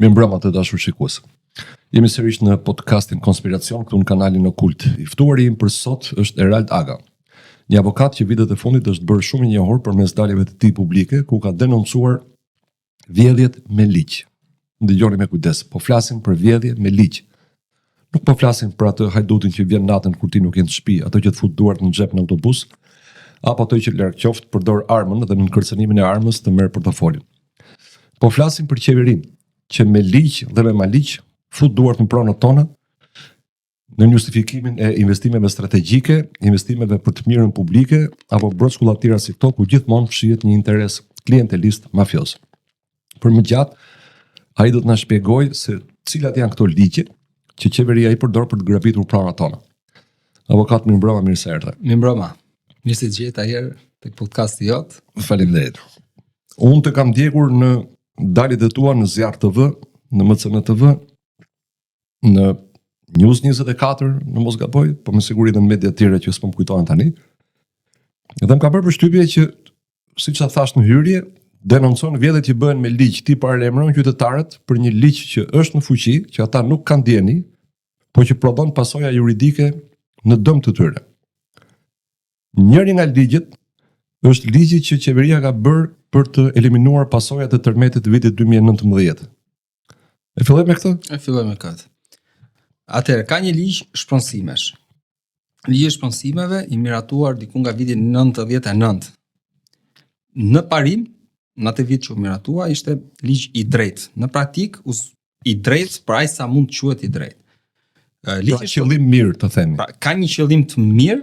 Mirëmbrëma të dashur shikues. Jemi sërish në podcastin Konspiracion këtu në kanalin Okult. I ftuari im për sot është Erald Aga, një avokat që vitet e fundit është bërë shumë i njohur përmes daljes të tij publike ku ka denoncuar vjedhjet me ligj. Dëgjoni me kujdes, po flasim për vjedhje me ligj. Nuk po flasim për atë hajdutin që vjen natën kur ti nuk je në shtëpi, ato që të fut duart në xhep në autobus, apo ato që larg qoftë përdor armën dhe në kërcënimin e armës të merr portofolin. Po flasim për qeverinë, që me ligj dhe me maligj fut duart në pronët tona në justifikimin e investimeve strategjike, investimeve për të mirën publike apo brockulla të tjera si këto ku gjithmonë fshihet një interes klientelist mafioz. Për më gjatë, ai do të na shpjegojë se cilat janë këto ligje që qeveria i përdor për të grabitur pronët tona. Avokat, mirëmbrëma, mirë se erdhe. Mirëmbrëma. Mirë se gjeta herë tek podcasti jot. Faleminderit. Unë të kam ndjekur në daljet e tua në Zjarr TV, në MCN TV, në News 24, në mos gaboj, po me siguri dhe në media të tjera që s'po më kujtohen tani. Dhe më ka bërë përshtypje që, siç sa thash në hyrje, denoncon vjedhjet që bëhen me ligj, ti paralajmëron qytetarët për një ligj që është në fuqi, që ata nuk kanë dieni, po që prodhon pasoja juridike në dëm të tyre. Njëri nga ligjet është ligji që qeveria ka bërë për të eliminuar pasojat e tërmetit të vitit 2019. E filloj me këtë? E filloj me këtë. Atëherë, ka një ligj shpronsimesh. Ligji i shpronsimeve i miratuar diku nga viti 99. Në parim, në atë vit që u miratua, ishte ligj i drejtë. Në praktik, i drejtë për aq sa mund të quhet i drejtë. Ligji qëllim mirë, të themi. Pra, ka një qëllim të mirë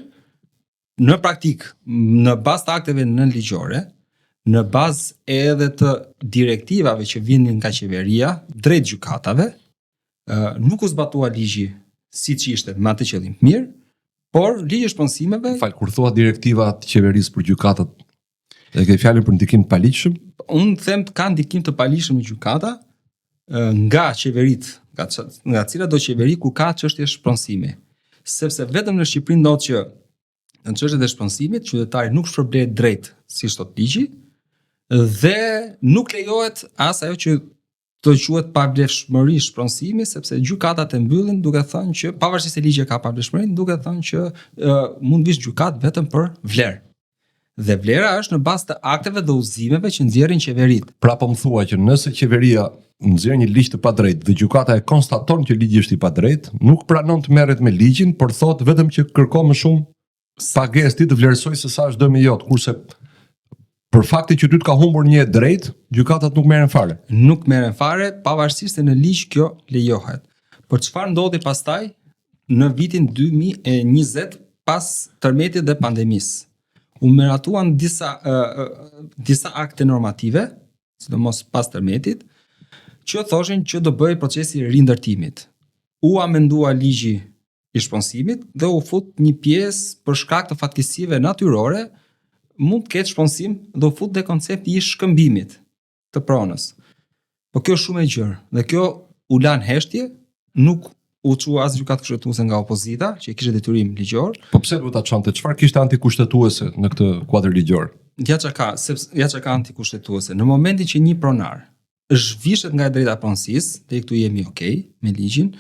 në praktik, në bazë të akteve nënligjore, në bazë edhe të direktivave që vinin nga qeveria drejt gjykatave, nuk u zbatua ligji siç ishte me atë qëllim të mirë, por ligji i shpronsimeve. Kur thua direktiva të qeverisë për gjykatat, e ke fjalën për ndikim të paligjshëm? Unë them ka ndikim të paligjshëm në gjykata nga qeveritë, nga cilat do qeveri kur ka çështje shpronsimi. Sepse vetëm në Shqipëri ndodh që në çështjet e shpronsimit qytetari nuk shpërblet drejt siç thot ligji dhe nuk lejohet as ajo që të quhet pavlefshmëri shpronsimi, sepse gjykatat e mbyllin duke thënë që pavarësisht se ligji ka pavlefshmërinë, duke thënë që mund vish gjykat vetëm për vlerë. Dhe vlera është në bazë të akteve dhe udhëzimeve që nxjerrin qeveritë. Pra po më thua që nëse qeveria nxjerr një ligj të padrejtë dhe gjykata e konstaton që ligji është i padrejtë, nuk pranon të merret me ligjin, por thotë vetëm që kërko më shumë pagesë ti të vlerësoj se sa është dëmi jot, kurse për fakti që ty të ka humbur një e drejtë, gjykatat nuk merren fare. Nuk merren fare, pavarësisht se në ligj kjo lejohet. Por çfarë ndodhi pastaj në vitin 2020 pas tërmetit dhe pandemisë? U miratuan disa akte normative, sidomos pas tërmetit, që thoshin që do bëhej procesi i rindërtimit. U amendua ligji i shpronsimit dhe u fut një pjesë për shkak të fatkeqësive natyrore, mund të ketë shpronsim dhe u fut dhe koncepti i shkëmbimit të pronës. Po kjo është shumë e gjerë dhe kjo u lan heshtje, nuk u çua as gjykat kushtetuese nga opozita, që kishte detyrim ligjor. Po pse duhet ta çonte? Çfarë kishte antikushtetuese në këtë kuadër ligjor? Ja çka ka antikushtetuese. Në momentin që një pronar zhvishet nga e drejta pronësisë, dhe këtu jemi okay me ligjin,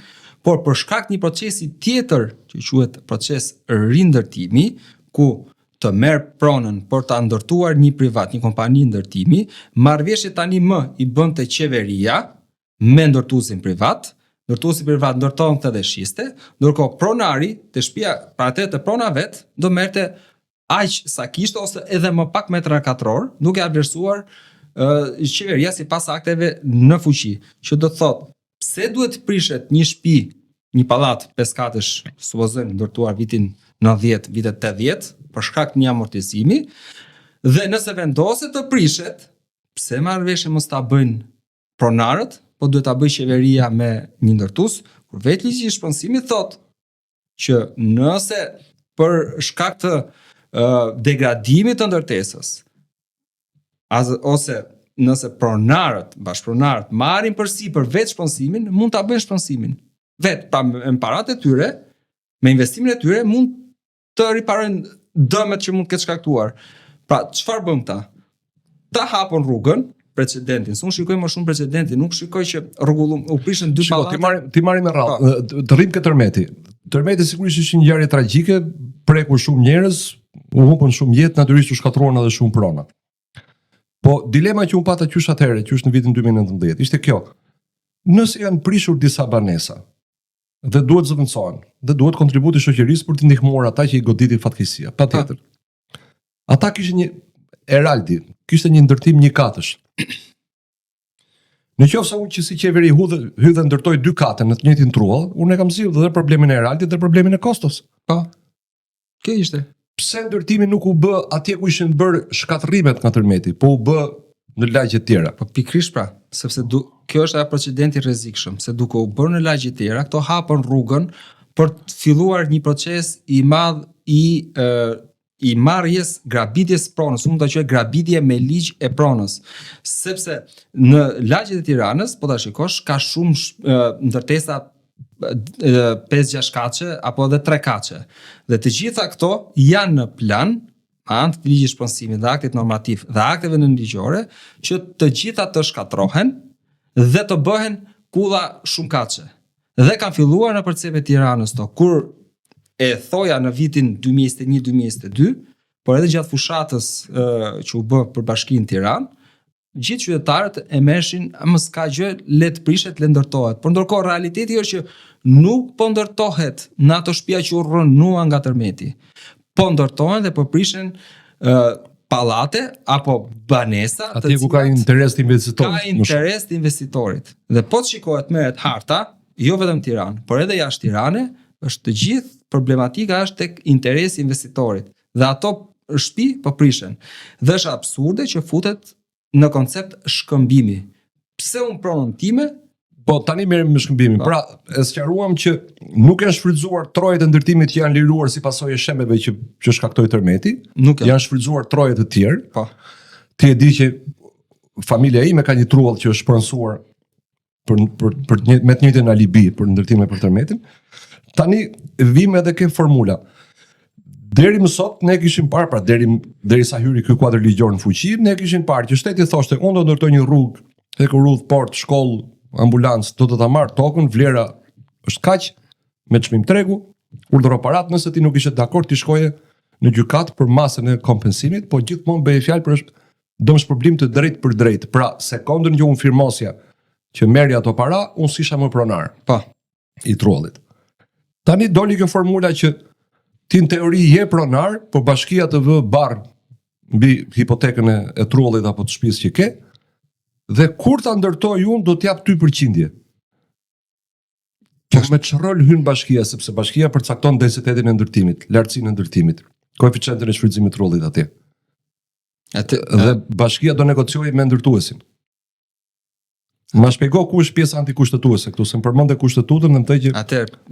por për shkak të një procesi tjetër që quhet proces rindërtimi, ku të merr pronën për ta ndërtuar një privat, një kompani ndërtimi, marrëveshje tani më i bënte qeveria me ndërtuesin privat. Ndërtuesi privat ndërton këtë dhe shiste, ndërkohë pronari të shtëpia, pra atë të prona vet, do merrte aq sa kishte ose edhe më pak metra katror, duke vlerësuar qeveria sipas akteve në fuqi, që do thotë pse duhet prishet një shtëpi, një pallat 5 katësh, supozojmë ndërtuar vitin 90, vitet 80, për shkak të një amortizimi, dhe nëse vendoset të prishet, pse marrëveshje mos ta bëjnë pronarët, po duhet ta bëjë qeveria me një ndërtues, kur vetë ligji i shpronsimit thotë që nëse për shkak të degradimit të ndërtesës, ose nëse pronarët, bashkëpronarët marrin përsipër vetë shpronsimin, mund ta bëjnë shpronsimin. Vetë, pra me paratë e tyre, me investimin e tyre mund të riparojnë dëmet që mund të ketë shkaktuar. Pra, çfarë bën këta? Ta hapën rrugën precedentin. Unë shikoj më shumë precedentin, nuk shikoj që u prishën dy pallate. Ti marrim me radhë, të rrim ke Tërmeti. Tërmeti sigurisht ishte një ngjarje tragjike, prekur shumë njerëz, u humbën shumë jetë, natyrisht u shkatruan edhe shumë prona. Po dilema që unë pata qysh atëherë, qysh në vitin 2019, ishte kjo. Nëse janë prishur disa banesa dhe duhet zëvendësohen, dhe duhet kontributi shoqërisë për të ndihmuar ata që i goditi fatkeqësia. Patjetër. Ata kishin një Eraldi, kishte një ndërtim 1 katësh. Në qoftë se unë që si qeveri hy dhe ndërtoj 2 kate në të njëjtin truall, unë e kam zgjidhur dhe problemin e Eraldit dhe problemin e Kostos. Po. Kjo ishte. Pse ndërtimi nuk u bë atje ku ishin bërë shkatërrimet nga Tërmeti, po u bë në lagje të tjera? Po pikërisht pra, sepse kjo është ajo precedenti rrezikshëm, se duke u bërë në lagje të tjera, këto hapën rrugën për të filluar një proces i madh i marrjes, grabitjes pronës, mund ta quaj grabitje me ligj e pronës, sepse në lagjet e Tiranës, po ta shikosh, ka shumë ndërtesa 5-6 kaçe apo edhe 3 kaçe. Dhe të gjitha këto janë në plan, anë të ligjit shpronësimit dhe aktit normativ dhe akteve nënligjore, që të gjitha të shkatrohen dhe të bëhen kulla shumë kaçe. Dhe kanë filluar në përcepet e Tiranës to, kur e thoja në vitin 2021-2022, por edhe gjatë fushatës që u bë për Bashkinë Tiranë, gjithë qytetarët e merrshin, mos ka gjë, le të prishet, le ndërtohet. Por ndërkohë realiteti është që nuk po ndërtohet në ato shtëpia që u rrënuan nga Tërmeti. Po ndërtohen dhe po prishen pallate apo banesa, atje ku ka interes të investitorit. Ka interes të investitorit. Dhe po të shikohet merret harta, jo vetëm Tiranë, por edhe jashtë Tirane, është të gjithë problematika është tek interesi investitorit. Dhe ato shtëpi po prishen. Dhe është absurde që futet në koncept shkëmbimi. Pse unë pronën time? Po tani merrem me shkëmbimin. Pra, e sqaruam që nuk janë shfrytzuar trojet e ndërtimit që janë liruar si pasojë e shembeve që shkaktoi Tërmeti. Nuk janë shfrytzuar troje të tjerë. Po. Ti e di që familja ime ka një truall që është spronsuar me të njëjtën alibi për ndërtime për Tërmetin. Tani vim edhe ke formula. Deri më sot ne kishim parë, pra derisa hyri ky kuadër ligjor në fuqi, ne kishim parë që shteti thoshte unë do ndërtoj një rrugë tek rrugë port, shkollë, ambulancë, do të ta marr tokën, vlera është kaq me çmim tregu, urdhëroparat, nëse ti nuk ishe dakord ti shkoje në gjykat për masën e kompensimit, po gjithmonë bëhej fjalë për dëmshpërblim të drejtë për drejtë. Pra, sekondën që unë firmosja që merrja ato para, unë s'isha më pronar. Po, i trullit. Tani doli kjo formula që ti në teori je pronar, por bashkia të vë barr mbi hipotekën e trullit apo të shtëpisë që ke, dhe kur ta ndërtoj unë do t'jap ty përqindje. Po me çrol hyn bashkia, sepse bashkia përcakton densitetin e ndërtimit, lartësinë e ndërtimit, koeficientin e shfrytëzimit të trullit atje. Dhe bashkia do negociojë me ndërtuesin. Ma shpjego ku është pjesa antikushtetuese këtu, se më përmend kushtetutën në të që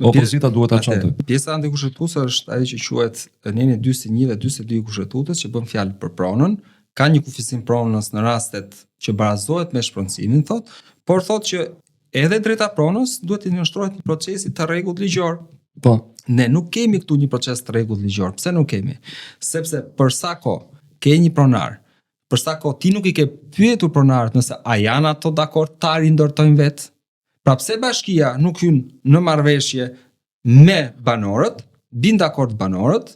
opozita duhet ta çonte. Pjesa antikushtetuese është ajo që quhet neni 41 dhe 42 i kushtetutës, që bën fjalë për pronën, ka një kufizim pronës në rastet që barazohet me shpronësimin, por thotë që edhe drejta pronës duhet të nënshtrohet një procesi të rregullt ligjor. Po. Ne nuk kemi këtu një proces të rregullt ligjor. Pse nuk kemi? Sepse për sa kohë ke një pronar, për sa kohë ti nuk i ke pyetur pronarët nëse a janë ato dakord ta rindërtojnë vetë. Pra pse bashkia nuk hyn në marrëveshje me banorët, bin dakord banorët,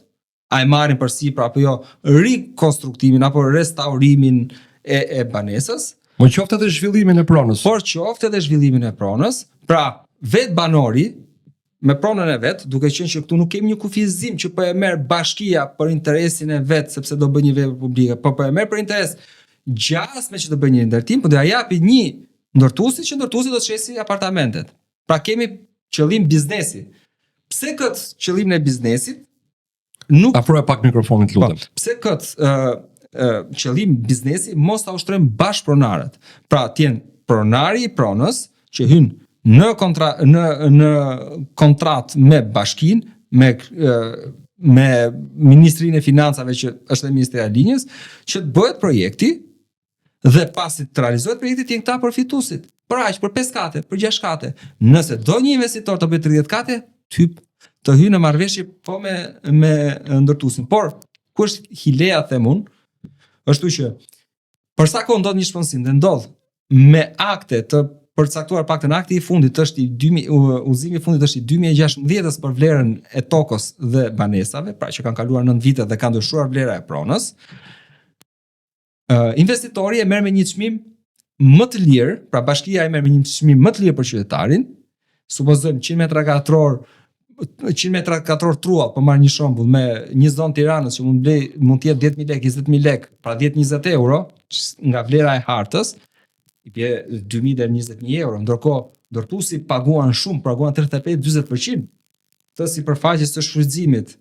a e marrin përsipër apo jo rikonstruktimin apo restaurimin e banesës, mo qoftë edhe zhvillimin e pronës. Por qoftë edhe zhvillimin e pronës, pra vet banori me pronën e vet, duke qenë që këtu nuk kemi një kufizim që po e merr bashkia për interesin e vet, sepse do bëj një vepër publike, po e merr për interes gjasme që do bëj një ndërtim, po do ja japi një ndërtuesi që ndërtuesi do të shesi apartamentet. Pra kemi qëllim biznesi. Pse kët qëllimin e biznesit nuk afroja pak mikrofonit, lutem. Pse kët qëllim biznesi mos ta ushtrojmë bashkë pronarët. Pra t'jen pronari i pronës që hyn në kontrat me bashkinë, me Ministrinë e Financave që është e Ministria e Linjës, që të bëhet projekti dhe pasi të realizohet projekti të jenë këta përfituesit. Për aq, për 5 kate, për 6 kate. Nëse do një investitor të bëjë 30 kate, të hyjë në marrëveshje po me ndërtuesin. Por ku është hileja, them unë, është që Për sa kohë ndodh një shpronësim dhe ndodh me akte të përcaktuar paktën akti i fundit është udhëzimi i fundit është i 2016-s për vlerën e tokës dhe banesave, pra që kanë kaluar 9 vite dhe ka ndryshuar vlera e pronës. Investitori e merr me një çmim më të lirë, pra bashkia e merr me një çmim më të lirë për qytetarin, supozojmë 100 metra katror truall, për marr një shembull, me një zonë Tiranës që mund të jetë 10.000 lekë, 20.000 lekë, pra 10-20 euro nga vlera e hartës, i bie 2.000 deri 20.000 euro, ndërkohë ndërtuesi paguan 35-40% të sipërfaqes së shfrytëzimit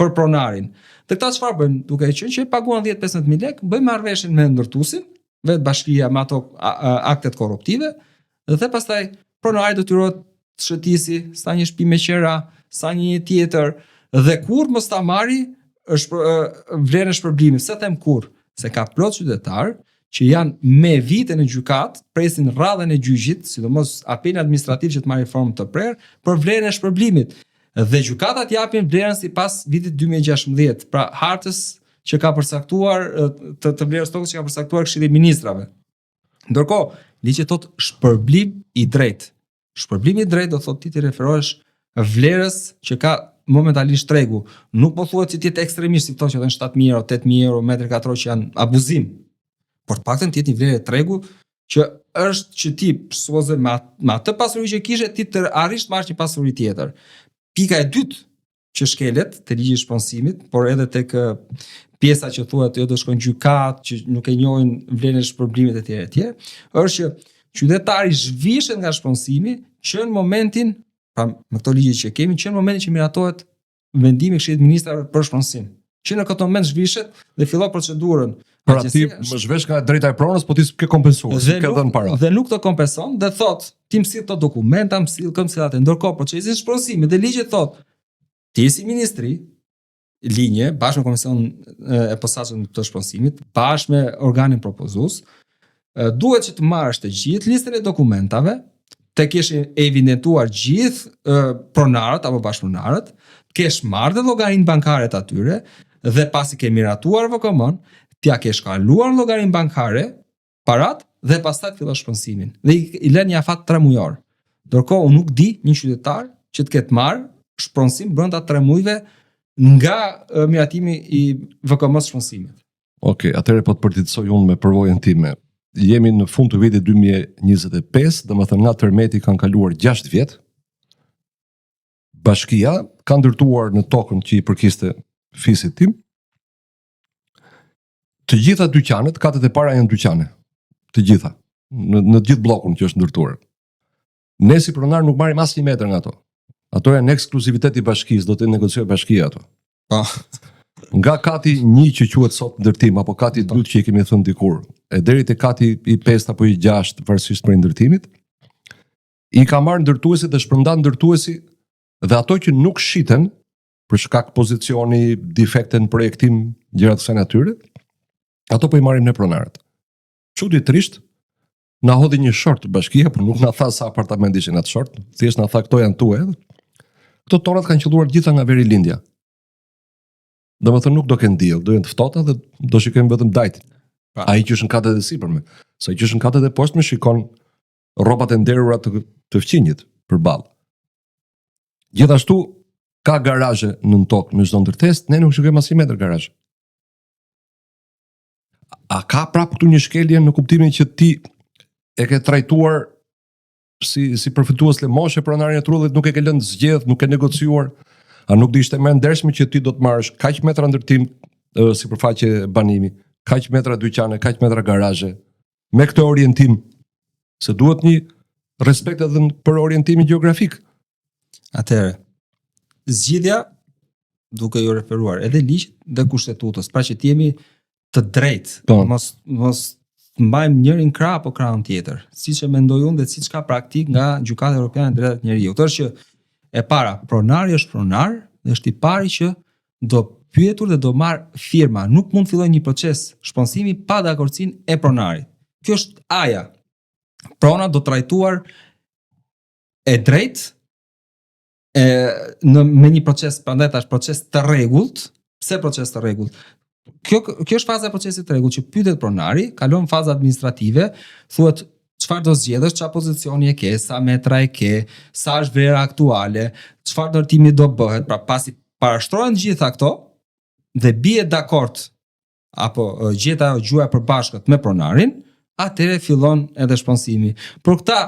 për pronarin. Dhe këta çfarë bëjnë? Duke qenë që paguan 10-15.000 lekë, bëjnë marrëveshjen me ndërtuesin, vetë bashkia me ato aktet korruptive, dhe pastaj pronari detyrohet të shëtisi sa një shtëpi me qera, sa një tjetër, dhe kur mos ta marri vlerën e shpërblimit. Se them kur, se ka plot qytetar që janë me vite në gjykat, presin radhën e gjyqit, sidomos apelin administrativ që të marrë formë të prerë, për vlerën e shpërblimit. Dhe gjykatat japin vlerën sipas vitit 2016, pra hartës që ka përcaktuar të vlerës tokës që ka përcaktuar Këshilli i Ministrave. Ndërkohë, ligji thotë shpërblim i drejtë. Shpërblimi i drejtë do thotë ti të referohesh vlerës që ka momentalisht tregu. Nuk po thuhet që ti të ekstremisht si thonë që janë 7.000 euro, 8.000 euro metri katror që janë abuzim. Por të paktën ti një vlerë e tregu që është që ti supozojmë me atë pasuri që kishe ti të arrish të marrësh një pasuri tjetër. Pika e dytë që shkelet te ligji i shpronësimit, por edhe tek pjesa që thuhet jo do shkojnë gjykat, që nuk e njohin vlerën e shpërblimit etj, është që qytetari zhvishet nga shpronësimi që në momentin, pra me këto ligje që kemi, që në momentin që miratohet vendimi i Këshillit të Ministrave për shpronësim. Që në këtë moment zhvishet dhe fillon procedurën. Pra ti më zhvesh nga drejta e pronës, po ti s'ke kompensuar, s'ke dhënë para. Dhe nuk të kompenson, dhe thot, ti mësill këto dokumenta, mësill atë. Ndërkohë procesi i shpronësimit dhe ligji thot, ti si ministri, linje, bashkë me komision e posaçëm të shpronësimit, bashkë me organin propozues, duhet që të marrësh të gjithë listën e dokumentave, të kesh evidentuar gjithë pronarët apo bashkëpronarët, të kesh marrë dhe llogarinë bankare të atyre, dhe pasi ke miratuar VKM-n, t'ja kesh kaluar llogarinë bankare, parat, dhe pastaj të fillosh shpronësimin. Dhe i lën një afat 3 mujor. Ndërkohë unë nuk di një qytetar që të ketë marrë shpronësim brenda 3 muajve nga miratimi i VKM-s shpronësimit. Okej, atëherë po të përtitësoj unë me përvojën time. Jemi në fund të vitit 2025, domethënë nga tërmeti kanë kaluar 6 vjet. Bashkia ka ndërtuar në tokën që i përkiste fisit tim. Të gjitha dyqanet, katët e para janë dyqane. Të gjitha. Në të gjithë bllokun që është ndërtuar. Ne si pronar nuk marrim asnjë metër nga ato. Ato janë ekskluzivitet i bashkisë, do të negociojë bashkia ato. Po. Nga kati 1 që quhet sot ndërtim apo kati 2 që i kemi thënë dikur, e deri te kati i 5 apo i 6 varësisht për ndërtimit, i ka marrë ndërtuesi dhe shpërndan ndërtuesi dhe ato që nuk shiten për shkak pozicioni, defekte në projektim, gjëra të kësaj natyre, ato po i marrim ne pronarët. Çuditërisht na hodhi një short bashkia, por nuk na tha sa apartament ishin atë short, thjesht na tha këto janë tuaja. Këto tonat kanë qelluar gjitha nga veri lindja. Domethënë nuk do kenë diell, do jenë të ftohta dhe do shikojmë vetëm dajtin. Ai që është në katët e sipërme, sa që është në katët e poshtme shikon rrobat e nderura të fqinjit përballë. Gjithashtu ka garazhe në tokë në çdo ndërtesë, ne nuk shikojmë asnjë metër garazh. A ka prapë këtu një shkelje në kuptimin që ti e ke trajtuar si përfitues lëmoshe pronarin e trullit, nuk e ke lënë zgjedh, nuk e negociuar? A nuk do ishte më ndershme që ti do të marrësh kaq metra ndërtim sipërfaqe banimi, kaq metra dyqane, kaq metra garazhe, me këtë orientim, se duhet një respekt edhe për orientimin gjeografik. Atëherë, zgjidhja duke ju referuar edhe ligjit dhe kushtetutës, pra që të jemi të drejtë, mos mbajmë njërin krah apo krahun tjetër, siç e mendoj unë dhe siç ka praktik nga Gjykata Evropiane e Drejtave të Njeriut. Është që e para, pronari është pronar dhe është i pari që do pyetur dhe do marr firma. Nuk mund të fillojë një proces shpronësimi pa dakordsinë e pronarit. Kjo është aja. Prona do trajtuar e drejtë me një proces, prandaj tash proces të rregullt. Pse proces të rregullt? Kjo është faza e procesit të rregullt që pyetet pronari, kalon faza administrative, thuhet çfarë do zgjedhësh, çfarë pozicioni e ke, sa metra e ke, sa është vlera aktuale, çfarë ndërtimi do bëhet, pra pasi parashtrohen gjitha këto dhe bie dakord apo gjet ajo gjuha e përbashkët me pronarin, atëherë fillon edhe shponsimi. Por këta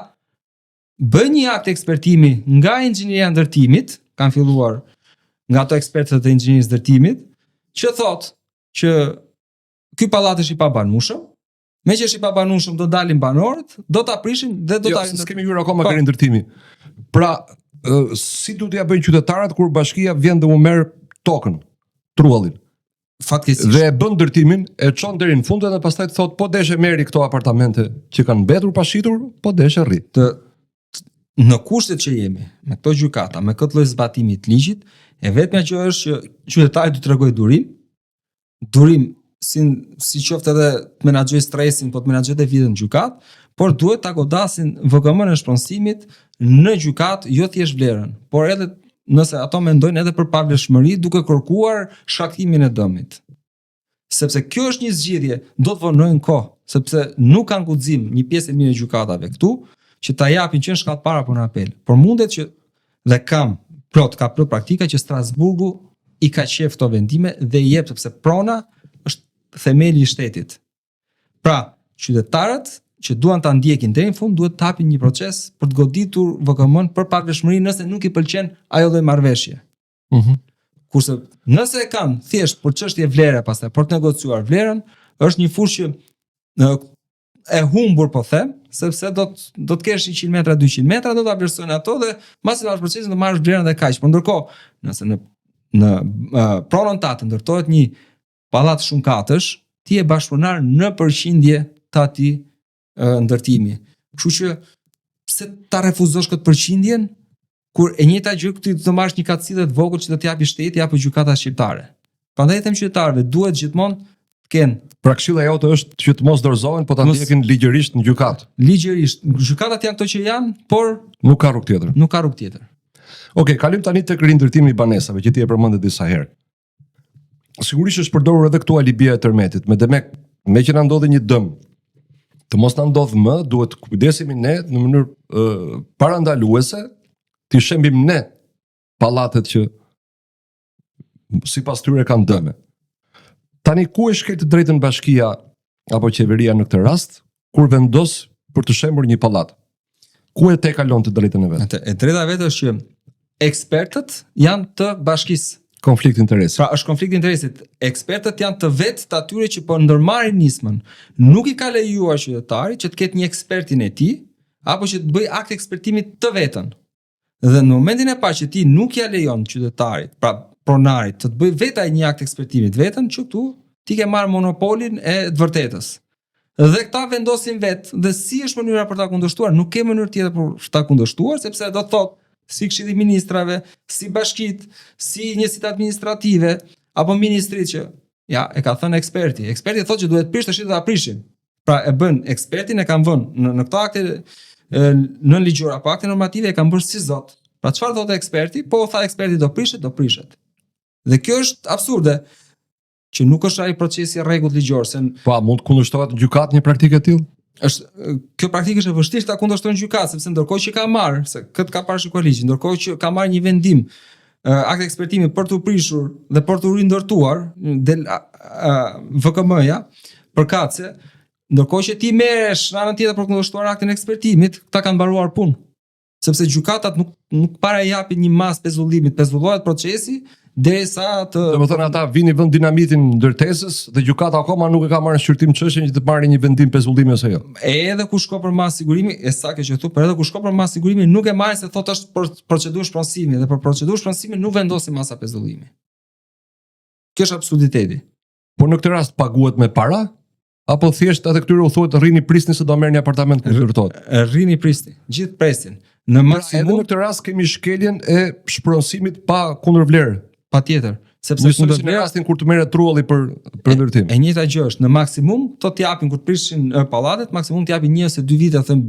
bën një akt ekspertimi nga inxhinieria e ndërtimit, kanë filluar nga ato ekspertët e inxhinierisë së ndërtimit, që thotë që ky pallat është i pabanueshëm, me që është i pabanueshëm do dalin banorët, do ta prishin dhe do ta s'kemi hyrë akoma ke ndërtimi. Pra, si duhet ja bëjnë qytetarët kur bashkia vjen dhe u merr tokën, trullin. Fatkeqësisht. Dhe e bën ndërtimin, e çon deri në fund dhe pastaj thot po deshe merri këto apartamente që kanë mbetur pa shitur, po deshe rri. Në kushtet që jemi, me këto gjykata, me këtë lloj zbatimi të ligjit, e vetmja që është që qytetari do të tregojë durim si qoftë edhe të menaxhoj stresin, po të menaxhoj edhe vitën në gjykat, por duhet ta godasin VKM-n e shpensimit në gjykat, jo thjesht vlerën, por edhe nëse ato mendojnë edhe për pavlefshmëri duke kërkuar shkaktimin e dëmit. Sepse kjo është një zgjidhje, do të vonojnë kohë, sepse nuk kanë guxim një pjesë e mirë e gjykatave këtu që ta japin që në shkallë para apo në apel. Por mundet që dhe ka plot praktika që Strasburgu i ka qef këto vendime dhe i jep sepse prona është themeli i shtetit. Pra, qytetarët që duan ta ndjekin deri në fund duhet të hapin një proces për të goditur VKM-n për pavlefshmëri nëse nuk i pëlqen ajo lloj marrëveshje. Kurse nëse e kanë thjesht për çështje vlere pastaj për të negociuar vlerën, është një fushë që e humbur po them, sepse do të kesh 100 metra, 200 metra, do ta vlerësojnë ato dhe mbas të procesin do marrësh vlerën dhe kaq. Por ndërkohë, nëse në pronën tatë ndërtohet një pallat shumë katësh, ti je bashkëpunar në përqindje të atij ndërtimi. Kështu që pse ta refuzosh këtë përqindjen kur e njëjta gjë ti do të marrësh një katësillë të vogël që do të japi shteti apo gjykata shqiptare. Prandaj them qytetarëve duhet gjithmonë të kenë. Pra këshilla jote është që të mos dorëzohen, po ta ndjekin ligjërisht në gjykat. Ligjërisht, gjykatat janë këto që janë, por nuk ka rrugë tjetër. Nuk ka rrugë tjetër. Okej, kalim tani tek rindërtimi i banesave që ti e përmendë disa herë. Sigurisht është përdorur edhe këtu alibia e tërmetit, me që na ndodhi një dëm, të mos na ndodh më, duhet kujdesemi ne në mënyrë parandaluese, të shembim ne pallatet që sipas tyre kanë dëme. Tani ku e shkel të drejtën bashkia apo qeveria në këtë rast kur vendos për të shembur një pallat? Ku e kalon të drejtën e vet? E drejta vetë është që ekspertët janë të bashkisë. Konflikt interesi. Pra është konflikt interesit. Ekspertët janë të vetë të atyre që po ndërmarrin nismën. Nuk i ka lejuar qytetarit që të ketë një ekspertin e tij apo që të bëj akt ekspertimi të vetën. Dhe në momentin e parë që ti nuk ja lejon qytetarit, pra pronarit, të bëj vetaj një akt ekspertimi të vetën, që këtu ti ke marrë monopolin e të vërtetës. Dhe këta vendosin vetë, dhe si është mënyra për ta kundërshtuar, nuk ke mënyrë tjetër për ta kundërshtuar, sepse do të thotë si Këshilli i Ministrave, si bashkit, si njësitë administrative, apo ministrit që ja e ka thënë eksperti. Eksperti thotë që duhet prish tash ta prishim. Pra e bën ekspertin, e kanë vënë në këto akte në ligjor apo akte normative e kanë bërë si zot. Pra çfarë thotë eksperti? Po tha eksperti do prishet, do prishet. Dhe kjo është absurde, që nuk është ai procesi i rregullt ligjor, se po mund të kundërshtohet në gjykat një praktikë e tillë? Kjo praktikë është e vështirë ta kundërshtojnë gjykat, sepse ndërkohë që ka marrë, se këtë ka parashikuar ligji, ndërkohë që ka marrë një vendim akt ekspertimi për të prishur dhe për të rindërtuar del VKM-ja përkatëse, ndërkohë që ti merresh në anën tjetër për të kundërshtuar aktin ekspertimit, këta kanë mbaruar punë. Sepse gjykatat nuk para japin një mas pezullimit, pezullohet procesi derisa të domethënë ata vini vend dinamitin ndërtesës dhe gjykata akoma nuk e ka marrë në shqyrtim çështjen që të marrë një vendim pezullimi ose jo. Edhe ku shko për mas sigurimi, e saktë që thu, por edhe ku shko për mas sigurimi nuk e marrin se thotë është për procedurë shpronësimi dhe për procedurë shpronësimi nuk vendosin masa pezullimi. Kjo është absurditeti. Po në këtë rast paguhet me para apo thjesht atë këtyre u thuhet rrini prisni se do merrni apartament ku ndërtohet? Rrini prisni, gjithë presin. Në maksimum edhe në këtë rast kemi shkeljen e shpronësimit pa kundërvlerë. Patjetër, sepse në rastin kur të merret trulli për ndërtim. E njëjta gjë është, në maksimum to t'japin kur të prishin pallatet, maksimum t'japin 1 ose 2 vite them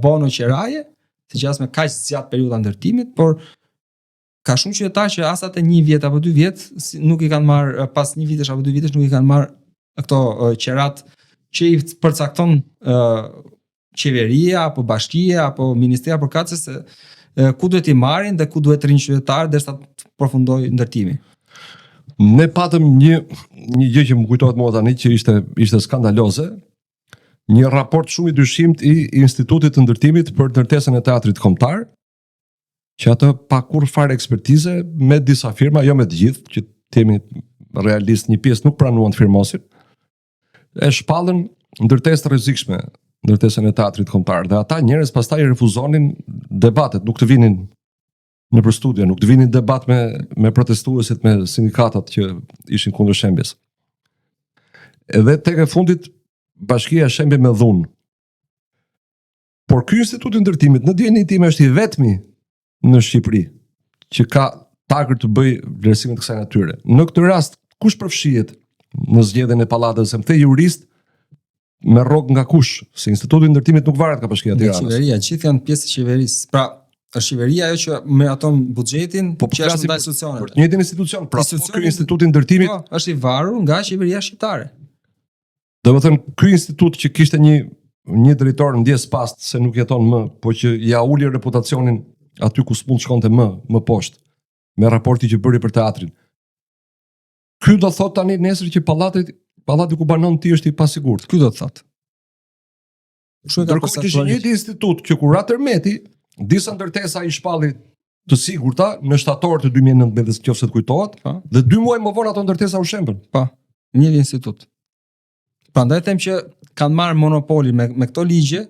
bono qeraje, siç as me kaq zgjat periudha ndërtimit, por ka shumë qytetarë që as atë 1 vjet apo 2 vjet nuk i kanë marr pas 1 vitesh apo 2 vitesh nuk i kanë marr këto qerat që i përcakton qeveria apo bashkia apo ministria përkatëse se ku duhet i marrin dhe ku duhet të rinë qytetarë derisa të përfundojë ndërtimi. Ne patëm një gjë që më kujtohet mua tani që ishte skandaloze, një raport shumë i dyshimt i Institutit të Ndërtimit për ndërtesën e teatrit kombëtar, që atë pa kur fare ekspertize me disa firma, jo me të gjithë, që themi realist, një pjesë nuk pranuan të firmosin, e shpallën ndërtesë të rrezikshme, ndërtesën e teatrit kombëtar, dhe ata njerëz pastaj refuzonin debatet, nuk të vinin në për studio, nuk të vinin debat me protestuesit, me sindikatat që ishin kundër shembjes. Edhe tek e fundit bashkia shembi me dhunë. Por ky Institut i Ndërtimit në dijenin time është i vetmi në Shqipëri që ka tagër të bëj vlerësimin të kësaj natyre. Në këtë rast, kush përfshihet në zgjedhjen e pallatës, se më the jurist me rrogë nga kush, se Instituti i Ndërtimit nuk varet nga Bashkia e Tiranës. Qeveria, gjithë janë pjesë e qeverisë. Pra, është qeveria ajo që me aton buxhetin që është ndaj institucioneve. Për të njëjtin institucion, pra ky Institut i Ndërtimit është i varur nga qeveria shqiptare. Domethënë, ky institut që kishte një drejtor ndjes past se nuk jeton më, po që ja uli reputacionin aty ku s'mund shkonte më poshtë, me raporti që bëri për teatrin. Ky do thot tani nesër që pallati ku banon ti është i pasigurt. Ky do të thot. Ndërkohë që është një institut që kur Ratermeti disa ndërtesa i shpalli të sigurta në shtator të 2019, nëse të kujtohet, dhe 2 muaj më vonë ato ndërtesa u shembën. Po, një institut. Prandaj them që kanë marrë monopolin me këto ligje,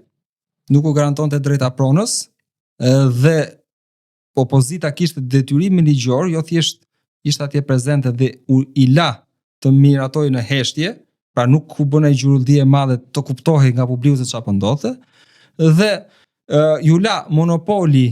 nuk u garantonte drejta pronës, dhe opozita kishte detyrimin ligjor, jo thjesht ishte atje prezente dhe i la të miratoj në heshtje, pra nuk u bën ai gjurulldi e madhe të kuptohej nga publiku se çfarë po ndodhte, dhe ju la monopoli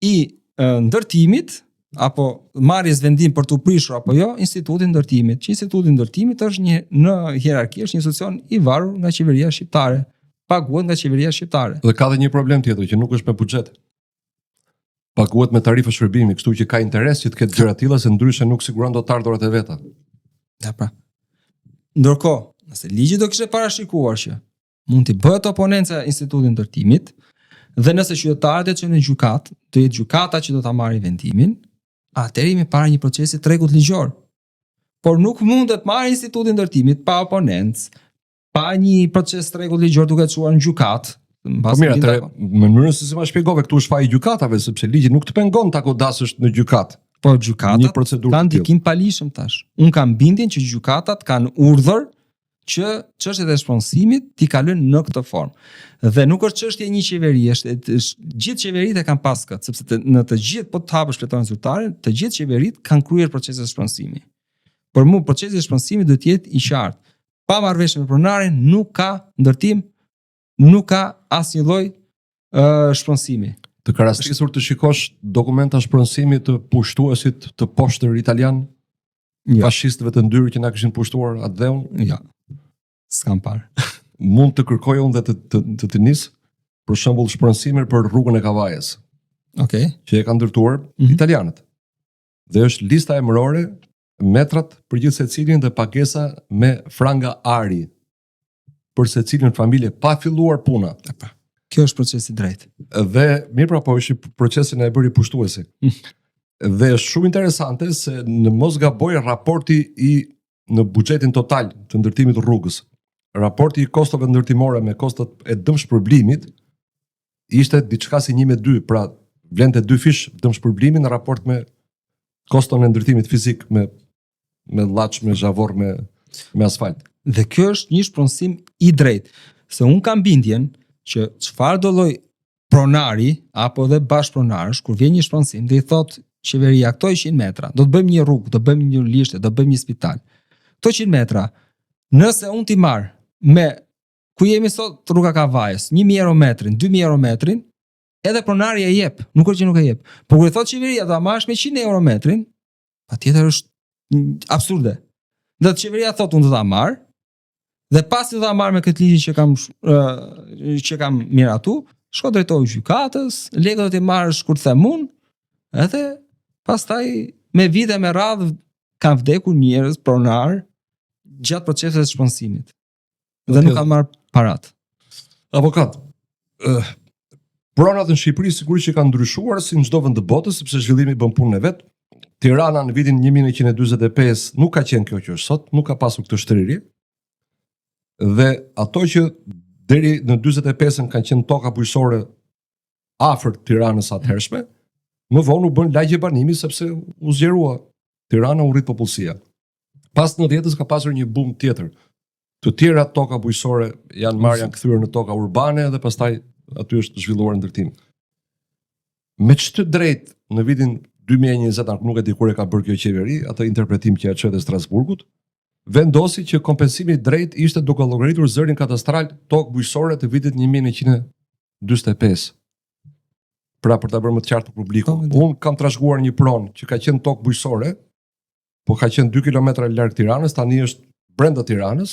i ndërtimit apo marrjes vendim për të prishur apo jo Instituti i Ndërtimit. Që Instituti i Ndërtimit është në hierarki është një institucion i varur nga qeveria shqiptare, paguhet nga qeveria shqiptare. Dhe ka edhe një problem tjetër që nuk është me buxhet. Paguhet me tarifë shërbimi, kështu që ka interes që të ketë gjëra të tilla se ndryshe nuk siguron dot ardhurat e veta. Ja pra. Ndërkohë, nëse ligji do kishte parashikuar që mund të bëhet oponenca Institutit të Ndërtimit, dhe nëse qytetarët e çojnë në gjykatë, do jetë gjykata që do ta marrë vendimin, atëherë jemi para një procesi tregut ligjor. Por nuk mundet marrë Instituti i Ndërtimit pa oponencë, pa një proces tregut ligjor duke çuar në gjykatë. Po mirë, në mënyrën se si ma shpjegove, këtu është faji i gjykatave, sepse ligji nuk të pengon ta godasësh në gjykatë. Po gjykatat kanë ndikim palishëm tash. Unë kam bindjen që gjykatat kanë urdhër që çështjet e shpronësimit t'i kalojnë në këtë formë. Dhe nuk është çështje një qeverie, është gjithë qeveritë e kanë pas këtë, sepse në të gjithë po të hapësh pletorin zyrtare, të gjithë qeveritë kanë kryer procesin e shpronësimit. Por mu procesi i shpronësimit duhet të jetë i qartë. Pa marrëveshje me pronarin nuk ka ndërtim, nuk ka asnjë lloj shpronësimi. Të ka rastisur të shikosh dokumenta shpronësimi të pushtuesit të poshtër italian, fashistëve të ndyrë që na kishin pushtuar atë dheun? Ja. S'kam parë. Mund të kërkoj unë dhe të nis, për shembull shpronësimin për rrugën e Kavajës. Okej. Që e kanë ndërtuar italianët. Dhe është lista emërore, metrat për gjithë secilin dhe pagesa me franga ari për secilin familje pa filluar puna. Kjo është procesi drejt. Dhe mirë pra, po është procesin e bëri pushtuesi. Dhe është shumë interesante se në mos gaboj raporti në buxhetin total të ndërtimit të rrugës. Raporti i kostove ndërtimore me kostot e dëmshpërblimit ishte diçka si 1:2, pra vlente 2 fish dëmshpërblimi në raport me koston e ndërtimit fizik me llaç, me zhavor, me asfalt. Dhe kjo është një shpronësim i drejtë, se un kam bindjen që çfarë do lloj pronari apo dhe bashkëpronarësh kur vjen një shpronësim dhe i thot qeveria këto 100 metra, do të bëjmë një rrugë, do bëjmë një lishte, do bëjmë një spital. Këto 100 metra, nëse unë t'i marr me ku jemi sot rruga Kavajës, 1000 euro metrin, 2000 euro metrin, edhe pronari e jep, nuk është që nuk e jep. Por kur i thot qeveria do ta marrësh me 100 euro metrin, patjetër është absurde. Dhe qeveria thot unë do ta marr, dhe pasi do ta marr me këtë ligj që kam miratu, shko drejtohu gjykatës, lekët do t'i marrësh kur them unë, edhe pastaj me vite me radhë kanë vdekur njerëz pronar gjatë procesit të shpensimit. Dhe nuk kanë marrë parat. Avokat, pronat në Shqipëri sigurisht që kanë ndryshuar si në çdo vend të botës, sepse zhvillimi bën punën e vet. Tirana në vitin 1945 nuk ka qenë kjo që është sot, nuk ka pasur këtë shtrirje. Dhe ato që deri në 45-ën kanë qenë toka bujqësore afër Tiranës atëhershme, më vonë u bën lagje banimi sepse u zgjerua Tirana, u rrit popullsia. Pas 90-s ka pasur një boom tjetër. Të tjera toka bujqësore janë marrë, janë kthyer në toka urbane dhe pastaj aty është zhvilluar ndërtim. Me ç'të drejt në vitin 2020, nuk e di kur e ka bërë kjo qeveri, atë interpretim që ja çoi te Strasburgut, vendosi që kompensimi i drejt ishte duke llogaritur zërin katastral tokë bujqësore të vitit 1945. Pra për ta bërë më të qartë për publikun, unë kam trashëguar një pronë që ka qenë tokë bujqësore, po ka qenë 2 kilometra larg Tiranës, tani është brenda Tiranës.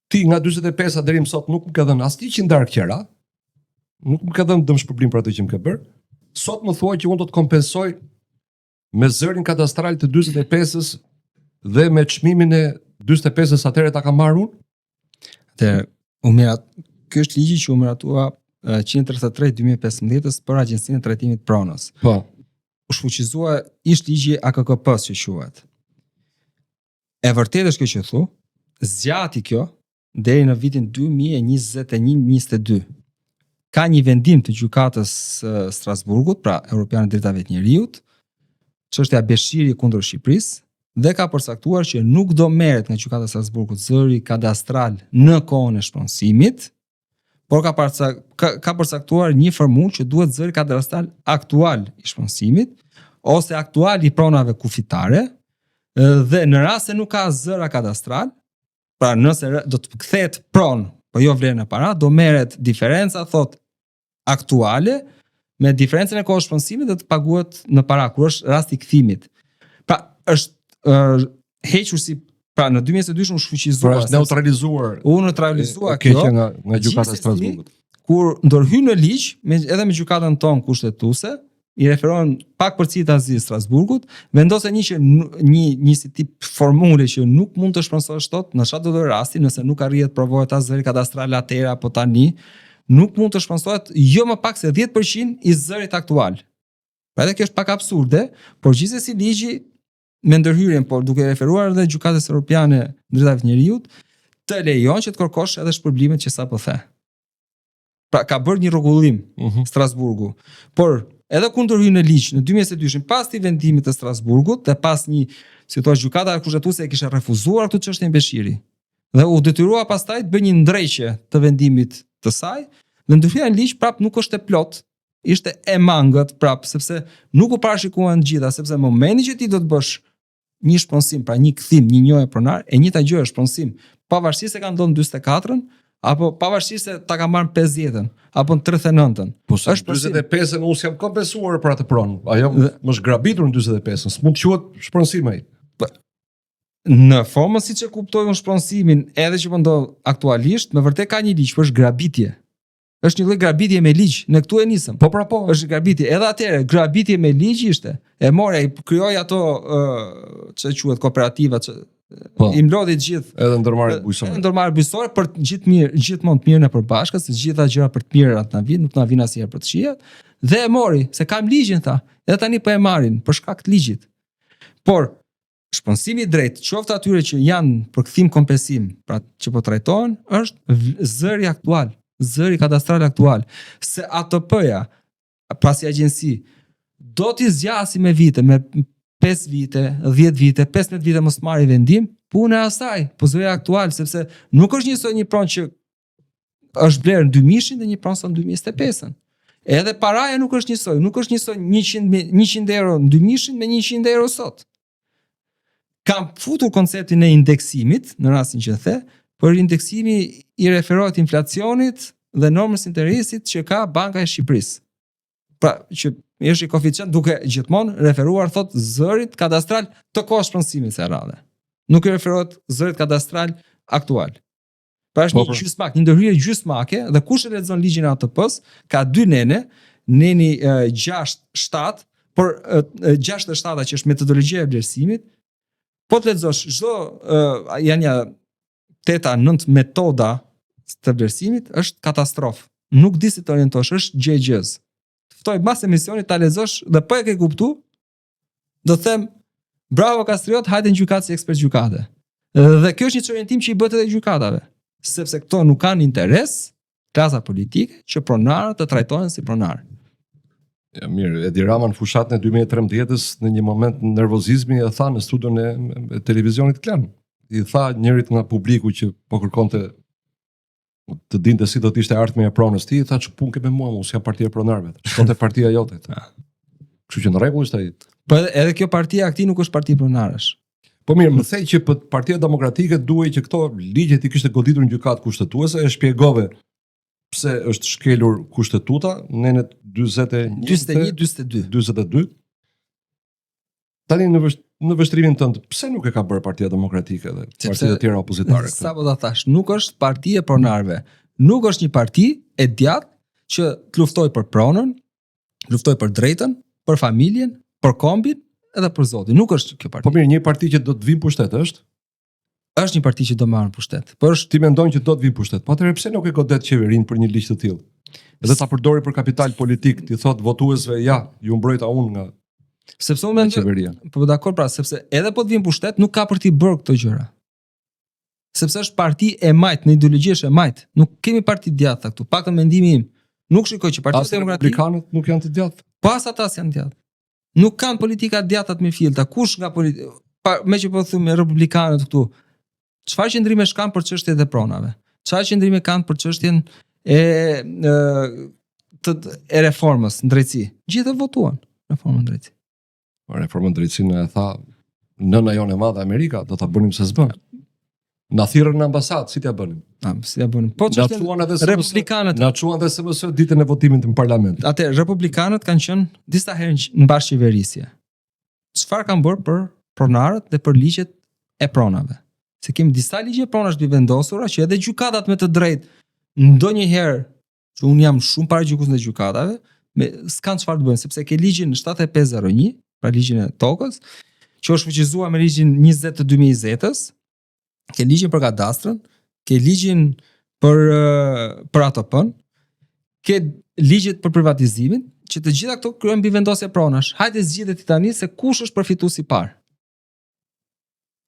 Ti nga 45-a deri më sot nuk më ka dhënë asnjë qindar qera, nuk më ka dhënë dëmshpërblim për atë që më ka bërë. Sot më thuaj që unë do të kompensoj me zërin katastral të 45-s dhe me çmimin e 45-s atëherë ta kam marrë unë? Ky është ligji që u miratua 133/2015 për Agjencinë e Trajtimit Pronës. Po. U shfuqizua ish ligji AKKP-s që quhet. E vërtetë është kjo që thu, zgjati kjo deri në vitin 2021-22. Ka një vendim të gjykatës Strasburgut, pra Europiane e Drejtave të Njerëzit, çështja Beshiri kundër Shqipërisë, dhe ka përcaktuar që nuk do merret nga gjykata e Strasburgut zëri kadastral në kohën e shpensimit, por ka përcaktuar një formulë që duhet zëri kadastral aktual i shpensimit ose aktual i pronave kufitare, dhe në rast se nuk ka zëra kadastral, pra nëse do të kthehet pronë po jo vlerën e para, do merret diferenca thot aktuale me diferencën e kohës shpensimit dhe të paguhet në para kur është rasti i kthimit. Pra është hequr si pra në 2022 u shfuqizua. Pra është neutralizuar. U neutralizua kjo nga gjykata e Strasburgut. Kur ndërhyn në ligj, edhe me gjykatën tonë kushtetuese, i referohen pak përcita zi Strasburgut, vendose një si tip formule që nuk mund të shpensohesh dot në çdo lloj rasti, nëse nuk arrihet provohet as zëri kadastral atëherë apo tani, nuk mund të shpensohet jo më pak se 10% i zërit aktual. Pra edhe kjo është pak absurde, por gjithsesi ligji me ndërhyrjen, por duke referuar edhe gjykatës Europiane Drejtave të Njerëzit, të lejon që të kërkosh edhe shpërblimet që sapo the. Pra ka bërë një rregullim Strasburgu, por edhe kur ndërhyn në ligj në 2022 pas të vendimit të Strasburgut dhe pas një situatë gjykata kushtetuese e kishte refuzuar këtë çështje Beshiri dhe u detyrua pastaj të bëjë një ndrejqje të vendimit të saj, dhe ndërhyrja në ligj prap nuk është e plot, ishte e mangët prap, sepse nuk u parashikuan gjitha, sepse në momentin që ti do të bësh një shpensim, pra një kthim, një njohje pronar, e njëjta gjë është shpensim, pavarësisht se ka ndonë 44-ën, apo pavarësisht se ta ka marrë 50-ën, apo në 39-ën. Po sa 45-ën unë jam kompensuar për atë pronë. Ajo më është grabitur në 45-ën, s'mund të quhet shpensim ai. Në formën siç e kuptoj unë shpensimin, edhe që po ndodh aktualisht, me vërtet ka një ligj, por është grabitje. Është një lloj grabitje me ligj, në këtu e nisëm. Po, është grabitje. Edhe atëherë grabitje me ligj ishte. E mori, krijoi ato ç'e quhet kooperativa që i mlodhi të gjithë edhe ndërmarrjet bujqësore. Ndërmarrjet bujqësore për të gjithmonë të mirën e përbashkët, se gjitha gjërat për të mirat na vijnë, nuk na vijnë asnjëherë për të këqijat. Dhe e mori, se kam ligjin tha. Edhe tani po e marrin për shkak të ligjit. Por shpensimi i drejtë, qoftë atyre që janë për kthim kompensim, pra që po trajtohen, është zëri aktual, zëri kadastral aktual, se ATP-ja, pra si agjenci, do t'i zgjasë me vite, me 5 vite, 10 vite, 15 vite mos marrë vendim, punë e asaj, po zëri aktual, sepse nuk është njësoj një pronë që është blerë në 2000 dhe një pronë sa në 2025. Edhe paraja nuk është njësoj, nuk është njësoj 100 euro në 2000 me 100 euro sot. Kam futur konceptin e indeksimit, në rastin që the, por indeksimi i referohet inflacionit dhe normës interesit që ka Banka e Shqipërisë. Pra, që është i koeficient duke gjithmonë referuar thot zërit kadastral të kohës shpensimit së radhe. Nuk i referohet zërit kadastral aktual. Pra është një gjysmak, një ndërhyrje gjysmake, dhe kush e lexon ligjin e ATP-s ka dy nene, neni 6-7, Por 6-7 që është metodologjia e vlerësimit, po të lexosh çdo janë 8-9 metoda të vlerësimit, është katastrofë. Nuk di si të orientosh, është gjë e gjëz. Ftoj mas emisionit ta lexosh dhe po e ke kuptu, do të them bravo Kastriot, hajde në gjykatë si ekspert gjykate. Dhe kjo është një orientim që i bëhet edhe gjykatave, sepse këto nuk kanë interes, klasa politike, që pronarët të trajtohen si pronarë. Ja, mirë, Edi Rama në fushatën e 2013-s në një moment nervozizmi e tha në studion e televizionit Klan. I tha njërit nga publiku që po kërkonte të dinte si do të ishte ardhmja e pronës ti, i tha që punë ke me mua, unë jam partia e pronarëve. Shkonte partia jote. Kështu që në rregull është ai. Po edhe kjo partia akti nuk është parti pronarësh. Po mirë, më thej që për Partia Demokratike duhej që këto ligjet i kishte goditur në gjykatë kushtetuese, e shpjegove pse është shkelur kushtetuta, nenet 21-22. Tani në vështrimin tënd, pse nuk e ka bërë Partia Demokratike dhe partitë e tjera opozitare? Sa po ta thash, nuk është parti e pronarëve. Nuk është një parti e djathtë që të luftoj për pronën, luftoj për drejtën, për familjen, për kombin edhe për Zotin. Nuk është kjo parti. Po mirë, një parti që do të vinë pushtet është? Është një parti që do marrë pushtet. Por është ti mendon që do të vinë pushtet. Po atëherë pse nuk e godet qeverinë për një ligj të tillë? Edhe ta përdori për kapital politik, ti thot votuesve ja, ju mbrojta unë nga sepse unë mendoj qeveria. Po dakor, pra, sepse edhe po të vinë pushtet nuk ka për ti bërë këto gjëra. Sepse është parti e majt, në ideologji është e majt. Nuk kemi parti djathta këtu. Paktën mendimi im, nuk shikoj që Partia Demokratike republikanët nuk janë të djathtë. Po as ata janë djathtë. Nuk kanë politika djathta të mifillta. Kush nga me që po them republikanët këtu, çfarë qëndrime kanë për çështjet e pronave? Çfarë qëndrime kanë për çështjen e reformës në drejtësi? Gjithë votuan reformën në drejtësi. Reformën në drejtësi në e tha nëna jonë e madhe Amerika, do ta bënim se s'bën. Na thirrën në ambasadë, si t'ja bënim? Si t'ja bënim? Po çështën republikanët. Na çuan dhe SMS ditën e votimit në parlament. Atë republikanët kanë qenë disa herë në bashkëqeverisje. Çfarë kanë bërë për pronarët dhe për ligjet e pronave? Se kemi disa ligje pronash të vendosura që edhe gjykatat me të drejtë ndonjëherë, që un jam shumë para gjykues në gjykatave, s'kan çfarë të bëjnë, sepse ke ligjin 7501, pra ligjin e tokës, që është fuqizuar me ligjin 20 të 2020-s, ke ligjin për kadastrën, ke ligjin për ATP-n, ke ligjet për privatizimin, që të gjitha këto kryhen mbi vendosje pronash. Hajde zgjidhet tani se kush është përfituesi i parë.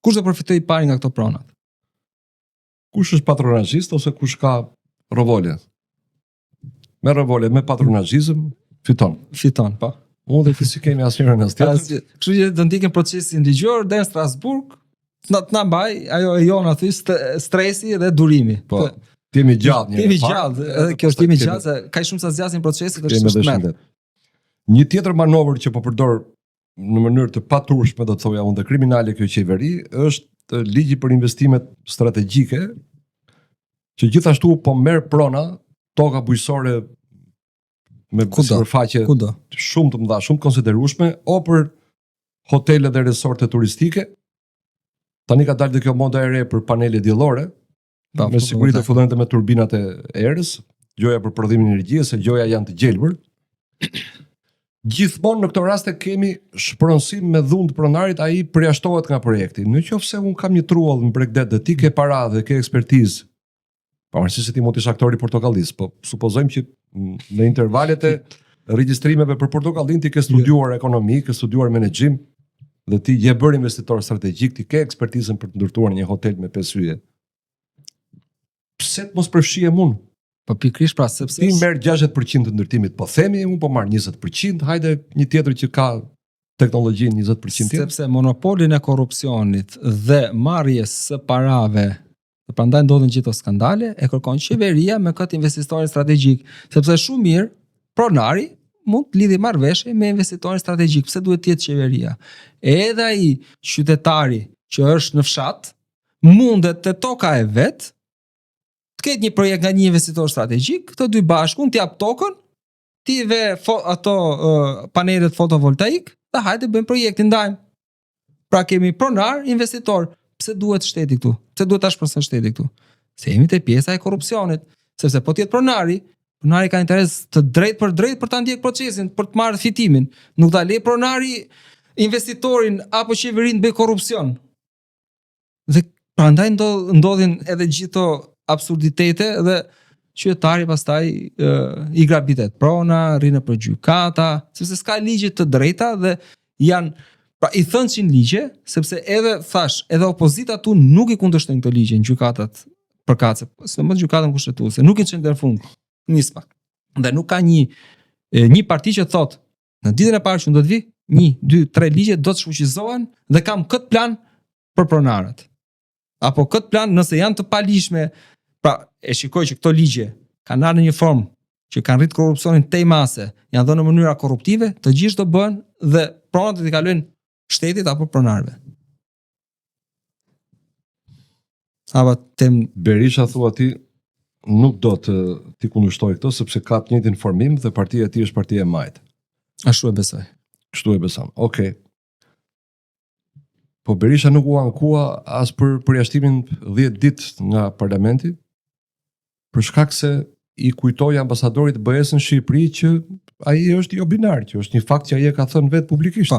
Kush do përfitoj i pari nga këto pronat? Kush është patronazhist ose kush ka rovole? Me rovole, me patronazhizëm, fiton. Fiton, po. Unë dhe ti si kemi asnjëherë në tjetër. Kështu që do ndiqen procesin ligjor deri në Strasburg, na mbaj ajo e jona aty stresi dhe durimi. Po. Jemi gjallë një. Jemi gjallë, edhe kjo është jemi gjallë, se ka shumë sa zgjasin procesit është shumë. Një tjetër manovër që po përdor në mënyrë të paturshme, do të thoja unë, dhe kriminale kjo qeveri, është ligji për investimet strategjike, që gjithashtu po merr prona toka bujqësore me sipërfaqe shumë të mëdha, shumë të konsiderueshme, o për hotele dhe resorte turistike. Tani ka dalë dhe kjo moda e re për panele diellore, me siguri të fillojnë me turbinat e erës, gjoja për prodhimin e energjisë, se gjoja janë të gjelbër. Gjithmonë në këto raste kemi shpronësim me dhunë të pronarit, ai përjashtohet nga projekti. Në qoftë se un kam një truall në Bregdet dhe ti ke para dhe ke ekspertizë, pavarësisht se ti mund të ish aktori portokallis, po supozojmë që në intervalet e regjistrimeve për Portokallin ti ke studiuar ekonomi, ke studiuar menaxhim dhe ti je bërë investitor strategjik, ti ke ekspertizën për të ndërtuar një hotel me 5 yje. Pse të mos përfshihem unë? Po pikërisht pra, sepse ti merr 60% të ndërtimit, po themi unë po marr 20%, hajde një tjetër që ka teknologjinë 20% tjetër. Sepse monopolin e korrupsionit dhe marrjes së parave, dhe prandaj ndodhin gjithë skandale, e kërkon qeveria me këtë investitor strategjik, sepse shumë mirë pronari mund të lidhë marrëveshje me investitorin strategjik. Pse duhet të jetë qeveria? Edhe ai qytetari që është në fshat mundet te toka e vet të ketë një projekt nga një investitor strategjik, këto dy bashku të jap tokën, ti ve ato panelet fotovoltaik, dhe hajde bëjmë projektin ndajmë. Pra kemi pronar, investitor. Pse duhet shteti këtu? Pse duhet ta shpërson shteti këtu? Se jemi te pjesa e korrupsionit, sepse po të jetë pronari, Pronari ka interes të drejt për ta ndjek procesin, për të marrë fitimin. Nuk ta le pronari investitorin apo qeverinë bëj korrupsion. Dhe prandaj ndodhin edhe gjithë absurditete dhe qytetari pastaj i grabitet prona, rrinë për gjykata, sepse s'ka ligje të drejta dhe janë i thënësin ligje, sepse edhe opozita tu nuk i kundërshtojnë këto ligje në gjykatat përkatëse, sidomos gjykatën kushtetuese, nuk i çojnë deri në fund. Nispa. Dhe nuk ka një parti që thot në ditën e parë që do të vi, 1, 2, 3 ligje do të shfuqizohen dhe kam këtë plan për pronarët. Apo këtë plan nëse janë të palishme, pra e shikoj që këto ligje kanë ardhur në një formë që kanë rrit korrupsionin tej mase, janë dhënë në mënyra korruptive, të gjithë do bëhen dhe pronat do t'i kalojnë shtetit apo pronarëve. Apo Berisha thua ti nuk do të t'i kundërshtoj këto sepse ka të njëjtin formim dhe partia e tij është partia e majt. Ashtu e besoj. Kështu e beson. Okej. Po Berisha nuk u ankua as për përjashtimin 10 ditë nga parlamenti, për shkak se i kujtoi ambasadorit të BE-s në Shqipëri që ai është jo binar, që është një fakt që ai e ka thënë vetë publikisht.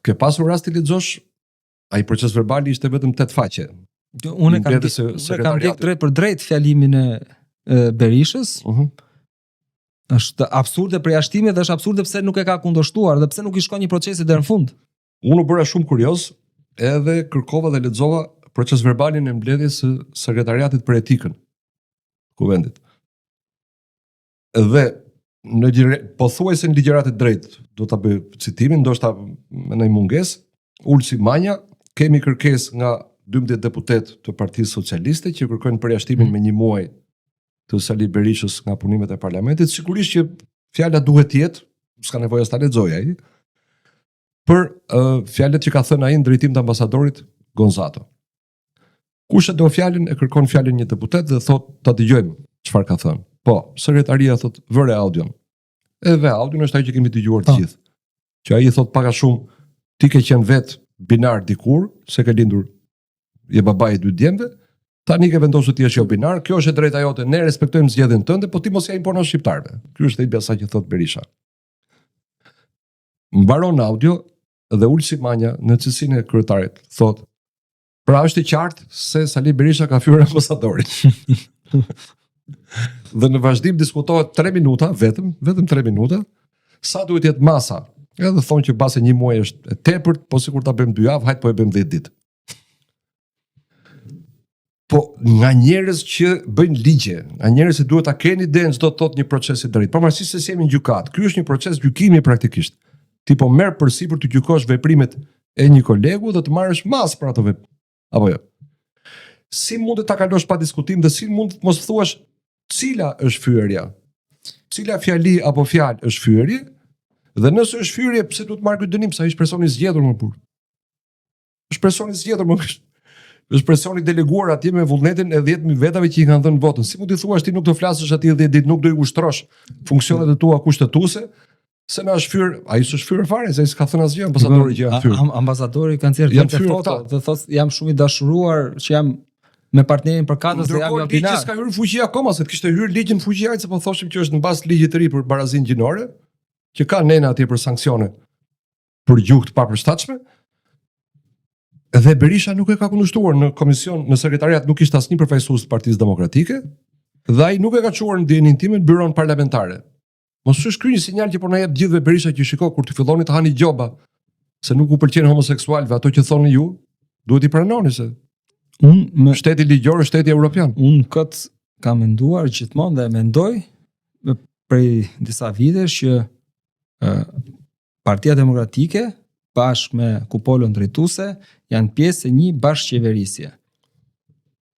Ke pasur rast të lexosh, ai proces verbali ishte vetëm 8 faqe. Unë kam ndjek drejt për drejt fjalimin e Berishës. Është absurde përjashtimi dhe është absurde pse nuk e ka kundërshtuar dhe pse nuk i shkon një procesi deri në fund. Unë u bëra shumë kurioz edhe kërkova dhe lexova proces verbalin e mbledhjes së sekretariatit për etikën kuvendit. Dhe pothuajse në ligjërat e drejtë, do ta bëj citimin, ndoshta me një mungesë, Ulsi Manja, kemi kërkesë nga 12 deputet të Partisë Socialiste që kërkojnë përjashtimin me 1 muaj të Sali Berishës nga punimet e parlamentit, sigurisht që fjala duhet të jetë, s'ka nevojë as ta lexoj ai, për fjalët që ka thënë ai në drejtim të ambasadorit Gonzato. Kush e do fjalën e kërkon fjalën një deputet dhe thot ta dëgjojmë çfarë ka thënë. Po, sekretaria thot vëre audion. Edhe audion është ai që kemi dëgjuar të gjithë. Që ai thot pak a shumë ti ke qenë vet binar dikur, se ke lindur je babai i 2 djemve, tani ke vendosur ti je jo binar, kjo është e drejta jote, ne respektojmë zgjedhjen tënde, po ti mos ja imponon shqiptarëve. Ky është ai besa që thot Berisha. Mbaron audio dhe Ulsi Manja në cilësinë e kryetarit thot: "Pra është i qartë se Sali Berisha ka fyer ambasadorin." Dhe në vazhdim diskutohet 3 minuta, vetëm 3 minuta, sa duhet jetë masa. Edhe thonë që base 1 muaj është e tepërt, po sikur ta bëjmë 2 javë, hajt po e bëjmë 10 ditë. Po nga njerëz që bëjnë ligje, nga njerëz që duhet ta keni idenë çdo të thotë një proces i drejtë. Pavarësisht se jemi në gjykat, ky është një proces gjykimi praktikisht. Ti po merr përsipër të gjykosh veprimet e një kolegu dhe të marrësh mas për ato veprime. Apo jo. Si mund të ta kalosh pa diskutim dhe si mund të mos thuash cila është fyerja? Cila fjali apo fjalë është fyerje? Dhe nëse është fyerje, pse duhet marr ky dënim sa është personi zgjedhur më burr? Është personi zgjedhur më është personi deleguar atje me vullnetin e 10.000 vetave që i kanë dhënë votën. Si mund të thuash ti nuk do flasësh atje 10 ditë, nuk do i ushtrosh funksionet e tua kushtetuese? Se na është fyr, ai s'është fyr fare, se ai s'ka thënë asgjë ambasadori që janë fyr. Ambasadori kanë thënë të foto, dhe thotë jam shumë i dashuruar që jam me partnerin për katës dhe jam binar. Ligji s'ka hyrë fuqi akoma, se të kishte hyrë ligjin fuqi ai, se po thoshim që është në bazë ligjit të ri për barazinë gjinore, që ka nena atje për sanksione për gjuhë të papërshtatshme. Dhe Berisha nuk e ka kundërshtuar në komision, në sekretariat nuk ishte asnjë përfaqësues të Partisë Demokratike, dhe ai nuk e ka çuar në dijenin time në byron parlamentare. Mos është ky një sinjal që po na jep gjithëve Berisha që shiko kur të filloni të hani gjoba se nuk u pëlqen homoseksualëve, ato që thoni ju, duhet i pranoni se shteti ligjor është shteti evropian. Unë këtë kam menduar gjithmonë dhe mendoj prej disa vitesh që Partia Demokratike bashkë me kupolën drejtuese janë pjesë e një bashkëqeverisje.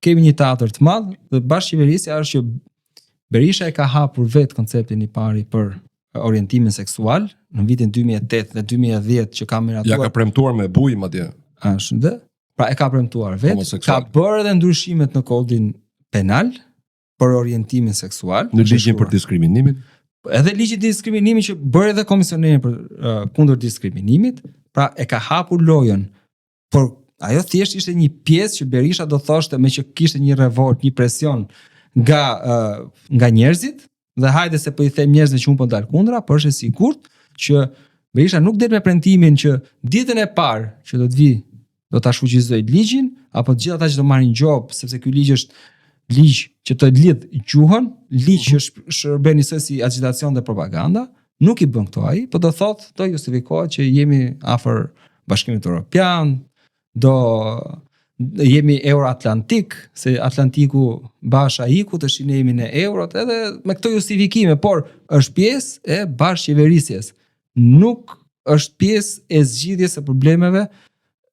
Kemi një teatër të madh dhe bashkëqeverisja është që Berisha e ka hapur vetë konceptin i pari për orientimin seksual në vitin 2008 dhe 2010 që ka miratuar. Ja ka premtuar me bujë madje. Ashtu. Pra e ka premtuar vetë, ka bërë edhe ndryshimet në kodin penal për orientimin seksual, në ligjin për diskriminimin. Edhe ligji i diskriminimit që bëri edhe komisioneri për kundër diskriminimit, pra e ka hapur lojën. Por ajo thjesht ishte një pjesë që Berisha do thoshte me që kishte një revolt, një presion nga njerëzit, dhe hajde se po i them njerëzve që unë po dal kundra, por është e sigurt që Berisha nuk del me premtimin që ditën e parë që do të vi, do ta shfuqizoj ligjin, apo të gjithë ata që do marrin job, sepse ky ligj është ligj që të lidh gjuhën, ligj që shërben njësoj si agitacion dhe propaganda, nuk i bën këto ai, po do thotë, do justifikohet që jemi afër Bashkimit Evropian, jemi Euroatlantik, se Atlantiku basha iku të ne jemi në eurot, edhe me këto justifikime, por është pjesë e bashkëqeverisjes. Nuk është pjesë e zgjidhjes së problemeve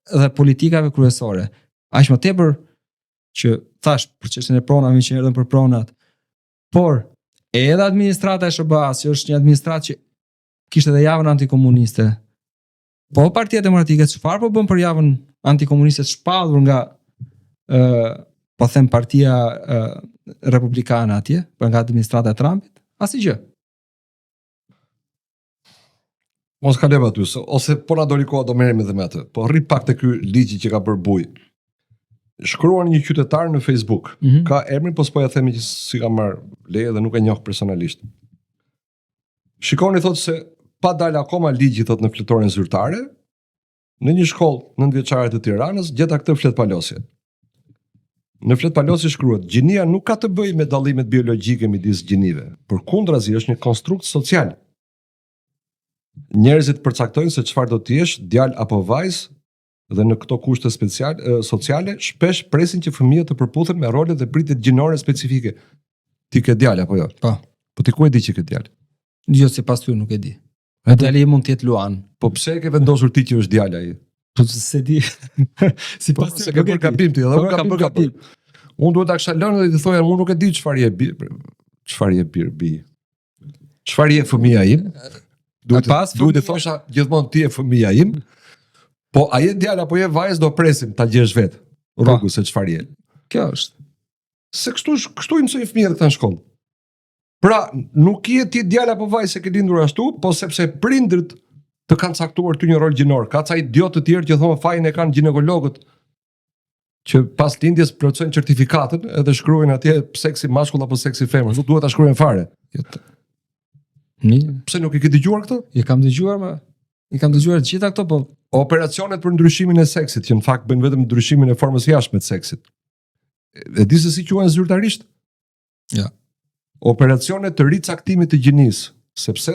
dhe politikave kryesore. Aq më tepër që thash për çështjen e pronave që erdhën për pronat, por edhe administrata e SBA-s, që është një administratë që kishte edhe javën antikomuniste. Po Partia Demokratike çfarë po bën për javën antikomuniste të shpallur nga po them Partia Republikane atje, për nga administrata e Trumpit? Asgjë. Mos kalojmë aty, ose po na doli koha do merremi edhe me atë. Po rri pak te ky ligji që ka bërë buj. Shkruan një qytetar në Facebook. Ka emrin, po s'po ja themi që si ka marrë leje dhe nuk e njoh personalisht. Shikoni, thotë se pa dalë akoma ligji, thotë, në fletoren zyrtare, në një shkollë 9-vjeçare të Tiranës gjeta këtë fletpalosje. Në fletpalosje shkruhet: gjinia nuk ka të bëjë me dallimet biologjike midis gjinive, përkundrazi është një konstrukt social. Njerëzit përcaktojnë se çfarë do të jesh, djalë apo vajzë, dhe në këto kushte sociale shpesh presin që fëmijët të përputhen me rolet dhe pritjet gjinore specifike. Ti ke djalë apo jo? Po. Po ti ku e di që ke djalë? Jo, sipas ty nuk e di. Djali im mund të jetë Luan. Po pse e ke vendosur ti që është djalë ai? Po se di. Sipas ty se ke bërë gabim ti, edhe unë kam bërë gabim. Unë duhet ta kisha lënë dhe të thoja unë nuk e di çfarë je bi. Çfarë je fëmia im? Duhet të thosha gjithmonë ti e fëmia im. Po a je djalë apo je vajzë, do presim ta gjesh vetë rrugën se çfarë je. Kjo është. Se kështu i mësojnë fëmijët këta në shkollë. Pra, nuk je ti djalë apo vajzë se ke lindur ashtu, po sepse prindërit të kanë caktuar ty një rol gjinor. Ka ca idiotë të tjerë që thonë fajin e kanë ginekologët që pas lindjes plotësojnë certifikatën edhe shkruajnë atje seksi mashkull apo seksi femër. Nuk duhet ta shkruajnë fare. Pse nuk i ke dëgjuar këtë? I kam dëgjuar të gjitha këto, po operacionet për ndryshimin e seksit, që në fakt bëjnë vetëm ndryshimin e formës jashtme të seksit. E di se si quhen zyrtarisht? Ja. Operacionet të ricaktimit të gjinisë, sepse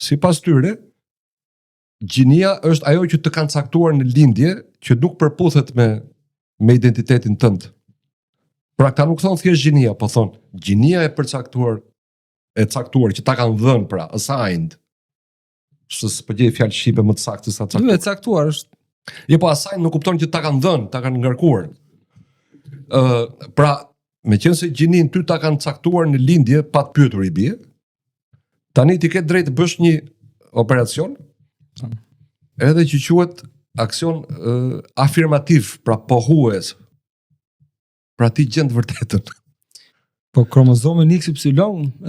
sipas tyre gjinia është ajo që të kanë caktuar në lindje, që nuk përputhet me identitetin tënd. Pra këta nuk thonë thjesht gjinia, po thonë gjinia e përcaktuar, që ta kanë dhënë, pra assigned. S'po gjej fjalë shqipe më të saktë se sa caktuar. Vetë caktuar është. Jo, po assigned nuk kupton që ta kanë dhënë, ta kanë ngarkuar. Pra, meqense gjinin ty ta kanë caktuar në lindje pa të pyetur i bie, tani ti ke drejt të bësh një operacion, edhe që quhet aksion afirmativ, pra pohues. Pra ti gjen të vërtetën. Po kromozomin XY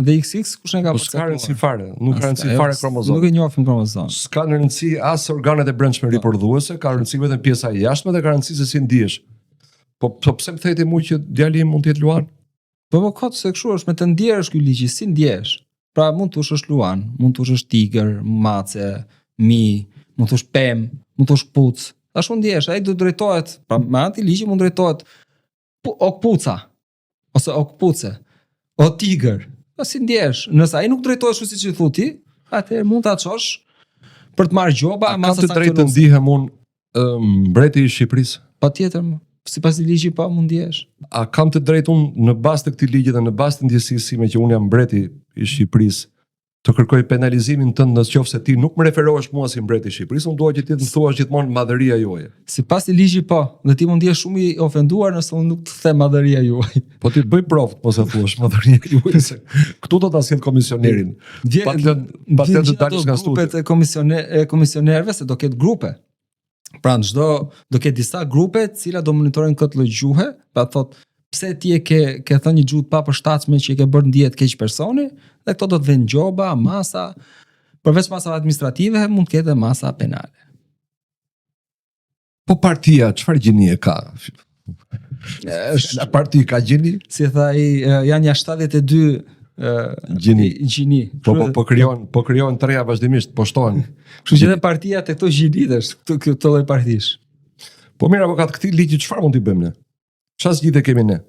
dhe XX kush e ka përcaktuar? S'ka rëndësi fare, nuk ka rëndësi fare kromozomi. Nuk e njohim kromozomin. S'ka rëndësi as organet e brendshme riprodhuese, ka rëndësi vetëm pjesa e jashtme dhe ka rëndësi se si ndihesh. Po pse më thëti mua që djali im mund të jetë Luan? Po kot se kështu është, me të ndjerësh ky ligj, si ndjehesh? Pra mund të ushësh Luan, mund të ushësh tigër, mace, mi, mund të ushësh pem, mund të ushësh kpuc. Ashtu ndjehesh, ai do drejtohet, pra me atë ligj mund drejtohet okpuca ose okpuce, o tigër. Po si ndjehesh? Nëse ai nuk drejtohet ashtu siç i thu ti, atëherë mund ta çosh për të marrë gjoba, masa të drejtë të ndihem unë mbreti i Shqipërisë. Patjetër, sipas ligjit po mund ndjehesh. A kam të drejtë unë në bazë të këtij ligji dhe në bazë të ndjesisë sime që unë jam mbreti i Shqipërisë të kërkoj penalizimin tënd nëse ti nuk më referohesh mua si mbreti i Shqipërisë, unë dua që ti të më thuash gjithmonë madhëria juaje. Sipas ligjit po, dhe ti mund ndihesh shumë i ofenduar nëse unë nuk të them madhëria juaj. Po ti bëj provë mos e thuash madhëria juaj se këtu do ta sjell komisionerin. Patjetër të dalësh nga studi. Grupet e komisionerëve se do ketë grupe. Pra në çdo do ketë disa grupe të cilat do monitorojnë këtë lloj gjuhe, pra thotë pse ti e ke thënë një gjuhë të papërshtatshme që i ke bërë ndihet keq personi, dhe këto do të vënë gjoba, masa, përveç masave administrative, mund të ketë masa penale. Po partia, çfarë gjinie ka? La parti ka gjini? Si tha ai, janë ja 72 gjini. Po krijon të reja vazhdimisht, po shtohen. Kështu që edhe partia te këto gjinitesh, këto lloj partish. Po mirë, avokat, këtij ligji çfarë mund t'i bëjmë ne? Çfarë zgjidhje kemi ne?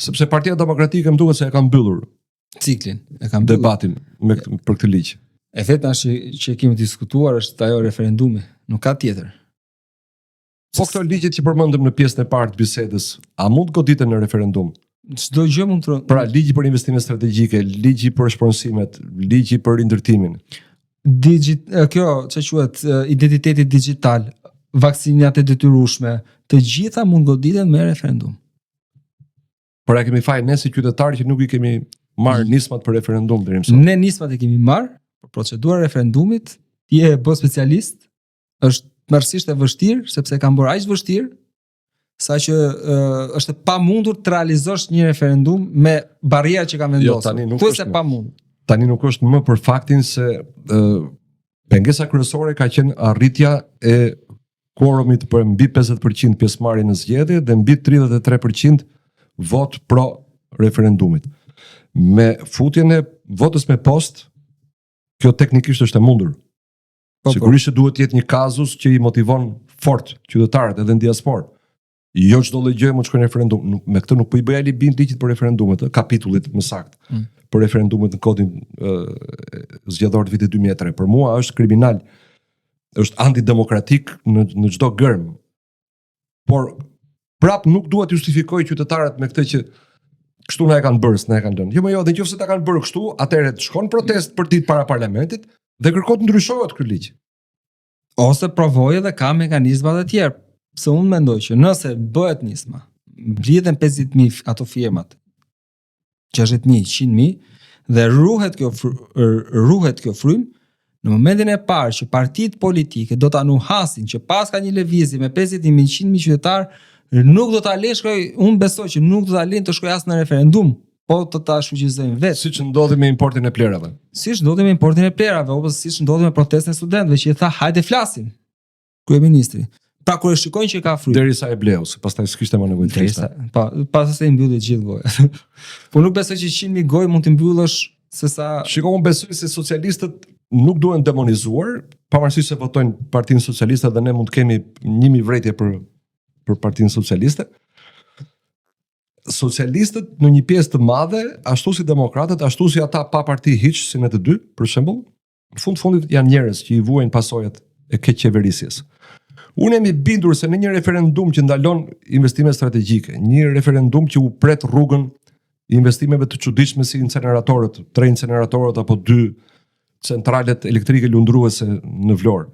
Sepse Partia Demokratike më duket se e ka mbyllur Ciklin, e ka mbyllur debatin për këtë ligj. E vetëm që kemi diskutuar është ajo referendumi, nuk ka tjetër. Po këto ligjet që përmendëm në pjesën e parë të bisedës, a mund goditen në referendum? Çdo gjë mund të Pra, ligji për investime strategjike, ligji për shpronësimet, ligji për rindërtimin. Kjo, çfarë quhet, identiteti digital, vaksinat e detyrueshme, të gjitha mund goditen me referendum. Por ja kemi faj ne si qytetarë që nuk i kemi marrë nismat për referendum deri më sot. Ne nismat e kemi marrë, por procedura e referendumit, ti e bë specialist, është mërësisht e vështirë, sepse ka bërë aq vështirë, sa që është e pamundur të realizosh një referendum me barrierat që ka vendosur. Tani nuk Thuajse pamundur. Tani nuk është më për faktin se pengesa kryesore ka qenë arritja e quorumit për mbi 50% pjesëmarrje në zgjedhje dhe mbi 33% vot pro referendumit. Me futjen e votës me post, kjo teknikisht është e mundur. Sigurisht që duhet të jetë një kazus që i motivon fort qytetarët edhe në diasporë. Jo çdo lloj gjë mund të shkojë në referendum. Me këtë nuk po i bëj alibin ligjit për referendumet, kapitullit më saktë. Për referendumet në kodin zgjedhor të vitit 2003. Për mua është kriminal, është antidemokratik në çdo gërm. Por prap nuk dua të justifikoj qytetarët me këtë që kështu na e kanë bërë, s'na e kanë lënë. Jo, dhe nëse ta kanë bërë kështu, atëherë të shkon protest për ditë para parlamentit dhe kërkon të ndryshohet ky ligj. Ose provojë dhe ka mekanizma të tjerë. Pse unë mendoj që nëse bëhet nisma, mblidhen 50.000 ato firmat, 60.000, 100.000 dhe ruhet kjo frymë, në momentin e parë që partitë politike do ta nuhasin që pas ka një lëvizje me 50.000, 100.000 qytetar, nuk do ta lëshkoj, unë besoj që nuk do ta lënë të shkojë as në referendum, po të ta shfuqizojnë vetë. Siç ndodhi me importin e plerave. Siç ndodhi me importin e plerave, ose siç ndodhi me protestën e studentëve që i tha hajde flasim. Kryeministri. Pra kur e shikojnë që ka frymë. Derisa e bleu, se pastaj s'kishte më nevojë të fliste. Pastaj mbylli gjithë goja. Po nuk besoj që 100.000 gojë mund të mbyllësh sesa. Shikoj, unë besoj se socialistët nuk duhen demonizuar, pavarësisht se votojnë Partinë Socialiste dhe ne mund të kemi 1000 vretje për Partinë Socialiste. Socialistët në një pjesë të madhe, ashtu si demokratët, ashtu si ata pa parti hiç, si ne të dy, për shembull, në fundit janë njerëz që i vuajnë pasojat e keq qeverisjes. Unë jam i bindur se në një referendum që ndalon investime strategjike, një referendum që u pret rrugën investimeve të çuditshme si inceneratorët, 3 inceneratorët apo 2 centralet elektrike lundruese në Vlorë.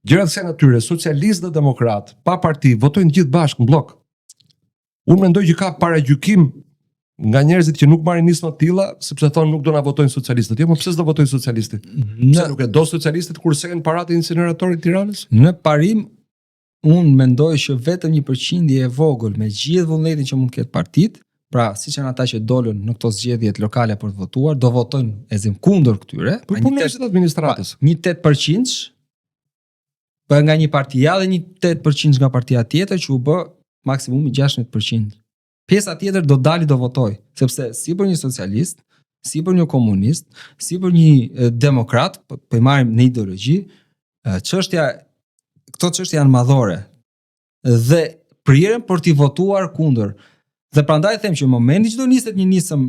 Gjëra të kësaj natyre, socialistë dhe demokrat, pa parti, votojnë gjithë bashkë në blok. Unë mendoj që ka paragjykim nga njerëzit që nuk marrin nisma të tilla, sepse thonë nuk do na votojnë socialistët. Jo, po pse s'do votojnë socialistët? Pse nuk e do socialistët kur sehen paratë e inceneratorit të Tiranës? Në parim unë mendoj që vetëm 1% e vogël me gjithë vullnetin që mund të ketë partitë, pra siç janë ata që dolën në këto zgjedhjet lokale për të votuar, do votojnë ezim kundër këtyre. Po punojnë administratës. Një 8% për nga një parti ja dhe një 8% nga partia tjetër që u bë maksimumi 16%. Pjesa tjetër do dali do votoj, sepse si për një socialist, si për një komunist, si për një demokrat, po i marrim në ideologji, këto çështje janë madhore dhe prirën për t'i votuar kundër. Dhe prandaj them që në momentin që do niset një nisëm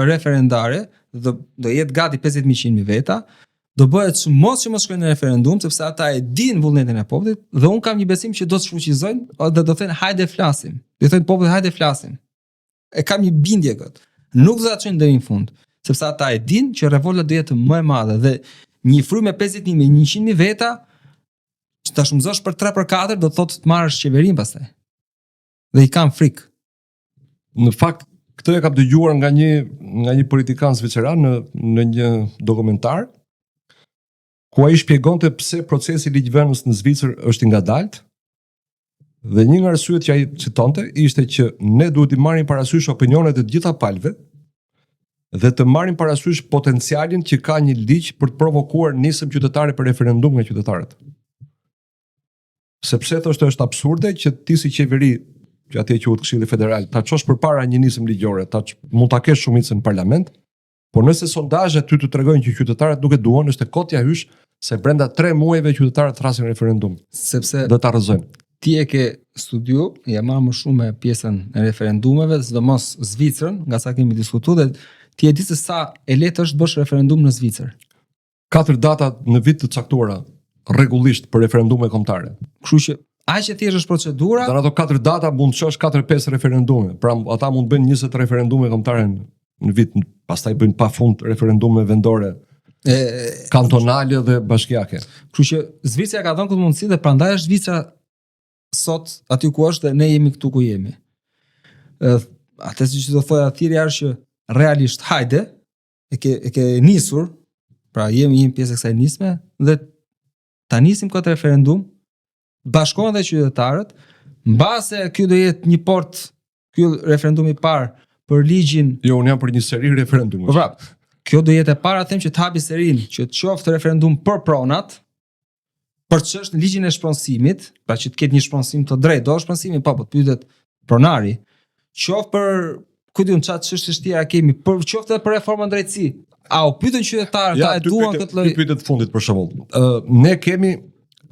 referendare, do jetë gati 50.000 veta, do bëhet mos që mos shkojnë në referendum, sepse ata e dinë vullnetin e popullit dhe un kam një besim që do të shfuqizojnë dhe do thënë hajde flasim. Do thënë popullit hajde flasim. E kam një bindje këtë. Nuk do ta çojnë deri në fund, sepse ata e dinë që revolta do jetë më e madhe dhe një frymë me 50.000 me 100.000 veta që ta shumëzosh për 3/4 do të thotë të marrësh qeverinë pastaj. Dhe i kam frikë. Në fakt, këtë e kam dëgjuar nga një politikan zviceran në një dokumentar, ku ai shpjegonte pse procesi ligjvënës në Zvicër është i ngadalt, dhe një nga arsyet që ai citonte ishte që ne duhet të marrim parasysh opinionet e të gjitha palëve dhe të marrim parasysh potencialin që ka një ligj për të provokuar nisëm qytetare për referendum nga qytetarët. Sepse thoshte është absurde që ti si qeveri që atje quhet Këshilli Federal, ta çosh përpara një nismë ligjore, mund ta kesh shumicën në parlament, por nëse sondazhet ty të tregojnë që qytetarët nuk e duan, është e kotja hysh se brenda 3 muajve qytetarët thrasin referendum, sepse do ta rrëzojnë. Ti e ke studiu, ja marr më shumë me pjesën e referendumeve, sidomos Zvicrën, nga sa kemi diskutuar, dhe ti e di se sa e lehtë është bësh referendum në Zvicër. 4 data në vit të caktuara rregullisht për referendume kombëtare. Kështu që aq e thjesht është procedura. Dhe ato 4 data mund të çosh 4-5 referendume. Pra ata mund të bëjnë 20 referendume kombëtare në vit, pastaj bëjnë pafund referendume vendore, kantonale dhe bashkiake. Kështu që Zvicra ka dhënë këtë mundësi dhe prandaj është Zvicra sot aty ku është dhe ne jemi këtu ku jemi. Atë që do thoya thirrja është që realisht hajde, e ke nisur, pra jemi pjesë e kësaj nisme dhe ta nisim këtë referendum, bashkohen dhe qytetarët, mbase ky do jetë një port, ky referendum i parë për ligjin. Jo, unë jam për një seri referendum. Po pra, kjo do jetë e para, them që të hapi serin, që të qoftë referendum për pronat, për çështën ligjin e shpronësimit, pra që të ketë një shpronësim të drejtë, do shpronësimi, po pyetet pronari, qoftë për kujtun çat çështje tjera kemi, për qoftë edhe për reformën drejtësi. A u pyetën qytetarët, ta e duan këtë lloj? Pyetjet të fundit për shembull. Ne kemi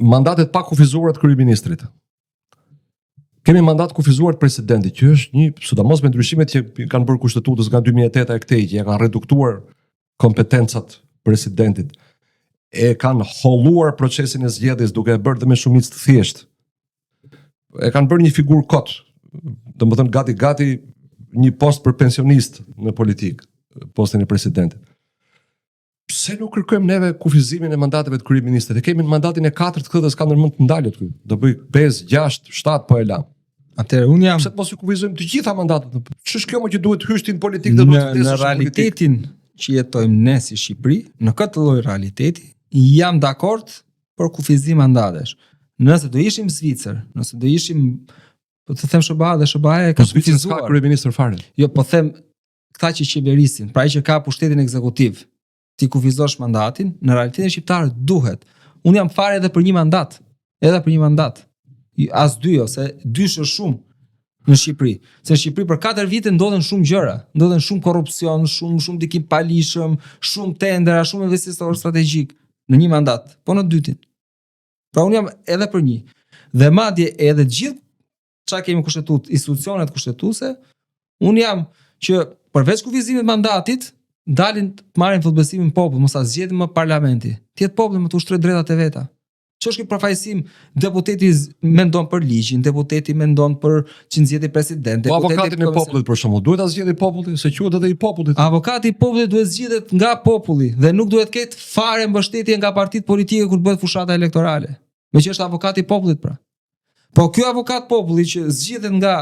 mandatet pa kufizuara të kryeministrit. Kemi mandat kufizuar të presidentit, që është një, sidomos me ndryshimet që kanë bërë kushtetutës nga 2008 e këtej, që ja kanë reduktuar kompetencat presidentit, e kanë holluar procesin e zgjedhjes duke e bërë dhe me shumicë të thjeshtë. E kanë bërë një figurë kot, domethënë gati një post për pensionist në politikë, postin e presidentit. Pse nuk kërkojmë neve kufizimin e mandateve të kryeministrit? E kemi në mandatin e 4 të këtë s'ka ndërmend të ndalët këtu. Do bëj 5, 6, 7 po e lam. Atëherë unë jam. Pse mos i kufizojmë të gjitha mandatet? Ç'është kjo më që duhet hyshtin politik dhe duhet të në realitetin që jetojmë ne si Shqipëri, në këtë lloj realiteti, jam dakord për kufizim mandatesh. Nëse do ishim Zvicër, nëse do ishim, po të them SBA dhe SBA e ka kufizuar. Ka kryeministër fare. Jo, po them këta që qeverisin, pra ai që ka pushtetin ekzekutiv, ti kufizosh mandatin, në realitetin shqiptar duhet. Unë jam fare edhe për një mandat. As 2 ose 2 është shumë në Shqipëri. Se në Shqipëri për 4 vite ndodhen shumë gjëra, ndodhen shumë korrupsion, shumë dikim palishëm, shumë tendera, shumë investitor strategjik në një mandat, po në dytin. Pra unë jam edhe për një. Dhe madje edhe gjithë çka kemi kushtetutë, institucionet kushtetuese, unë jam që përveç kufizimit mandatit dalin të marrin fullbesimin popull, mos ta zgjedhin më parlamenti. Tjetë populli më të ushtrojë drejtat e veta. Ç'është ky përfaqësim? Deputeti mendon për ligjin, deputeti mendon për që nxjerrë president, deputeti. Po avokatin e popullit për shembull, duhet ta zgjedhë populli, se quhet edhe i popullit. Avokati i popullit duhet zgjedhet nga populli dhe nuk duhet ketë fare mbështetje nga partitë politike kur bëhet fushata elektorale. Meqë është avokati i popullit pra. Po ky avokat populli që zgjedhet nga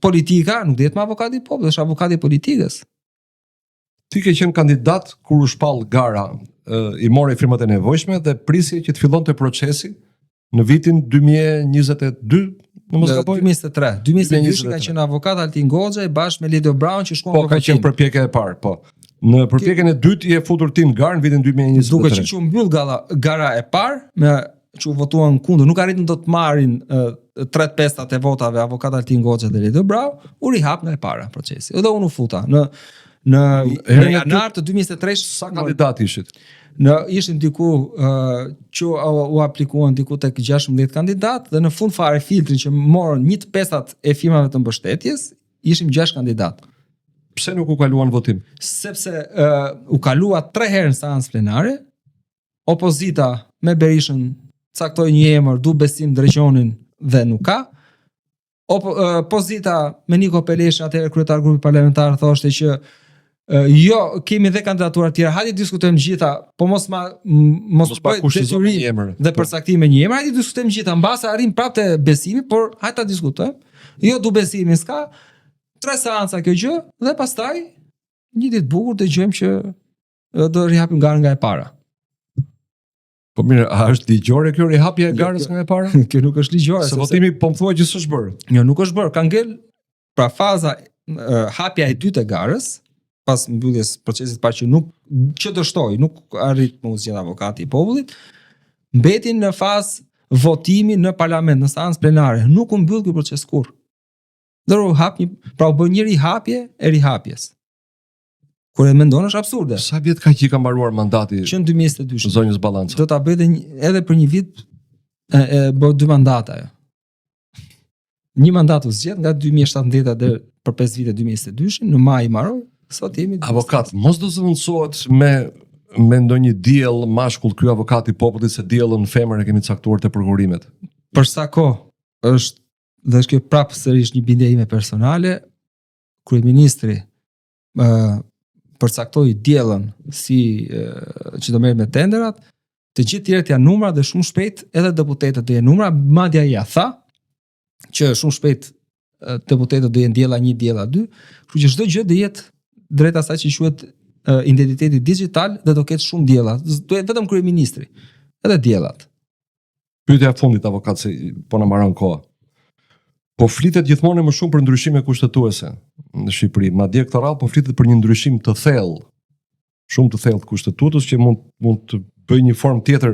politika, nuk dihet më avokati i popullit, është avokati i politikës. Ti ke qenë kandidat kur u shpall gara, i mori firmat e nevojshme dhe prisje që të fillonte procesi në vitin 2022, në mos gaboj. 2023 ka qenë avokat Altin Goxha bashkë me Lido Brown që shkon për votim. Po ka qenë përpjekja e parë, po. Në përpjekjen e dytë i e futur ti në garë në vitin 2023. Duke që u mbyll gara e parë me që u votuan kundër, nuk arritën do të marrin 3/5 e votave avokat Altin Goxha dhe Lido Brown, u rihap nga e para procesi. Edhe unë u futa në janar të 2023. Sa kandidat ishit? Ishim diku që u aplikuan diku tek 16 kandidat dhe në fund fare filtrin që morën 1/5 e firmave të mbështetjes, ishim 6 kandidat. Pse nuk u kaluan votim? Sepse u kalua 3 herë në seancë plenare, opozita me Berishën caktoi një emër, Du Besim Drejgjonin dhe nuk ka. Opozita me Niko Peleshin, atëherë kryetar grupi parlamentar, thoshte që jo, kemi dhe kandidatura tjera, hajde diskutojmë gjitha, po mos bëj detyrë dhe përcaktim me një emër, hajde diskutojmë gjitha, mbase arrim prapë te Besimi, por hajde ta diskutojmë. Jo, Du Besimi s'ka, 3 seanca kjo gjë dhe pastaj një ditë bukur dëgjojmë që do rihapim garën nga e para. Po mirë, a është ligjore kjo rihapja e garës nga e para? Kjo nuk është ligjore. Se votimi po më thua që s'është bërë. Jo, nuk është bërë, ka ngel pra faza hapja e dytë e garës, pas mbylljes procesit parë që dështoi, nuk arrit më u zgjedh avokati i popullit, mbetin në fazë votimi në parlament, në seancë plenare, nuk u mbyll ky proces kurrë. Dhe hap pra u bë një rihapje e rihapjes. Kur e mendon është absurde. Sa vjet ka që i ka mbaruar mandati Që në 2022 zonjës Ballanca? do ta bëj edhe për një vit bë 2 mandata ajo. Një mandat u zgjedh nga 2017 deri për 5 vite 2022, në maj i mbaroi, sot jemi avokat, mos do zëvendësohet me ndonjë diell mashkull ky avokat i popullit se diellën femër e kemi caktuar te përkurimet. Për sa kohë është kjo prapë sërish një bindje ime personale, kryeministri përcaktoi diellën si që do merret me tenderat, të gjithë tjerët janë numra dhe shumë shpejt edhe deputetët do jenë numra, madje ai ja tha që shumë shpejt deputetët do jenë diella 1, diella 2, kështu që çdo gjë do jetë drejt asaj që quhet identiteti digital dhe do ketë shumë diella. Do jetë vetëm kryeministri, edhe diellat. Pyetja e fundit avokat se po na mbaron koha. Po flitet gjithmonë më shumë për ndryshime kushtetuese në Shqipëri, madje këtë radhë po flitet për një ndryshim të thellë, shumë të thellë të kushtetutës që mund të bëjë një formë tjetër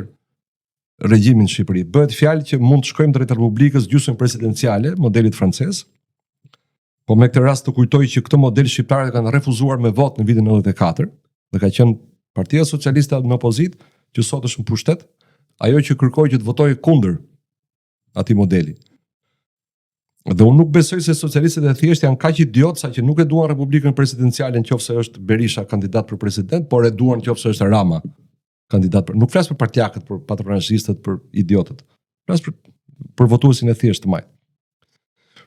regjimin në Shqipëri. Bëhet fjalë që mund të shkojmë drejt republikës gjysmë presidenciale, modelit francez. Po me këtë rast të kujtoj që këtë model shqiptarët kanë refuzuar me votë në vitin 94, dhe ka qenë Partia Socialiste në opozitë, që sot është në pushtet, ajo që kërkoi që të votojë kundër atij modeli. Dhe unë nuk besoj se socialistët e thjesht janë kaq idiot sa që nuk e duan republikën presidenciale nëse është Berisha kandidat për president, por e duan nëse është Rama kandidat për. Nuk flas për partjakët, për patronazhistët, për idiotët. Flas për votuesin e thjeshtë të majt.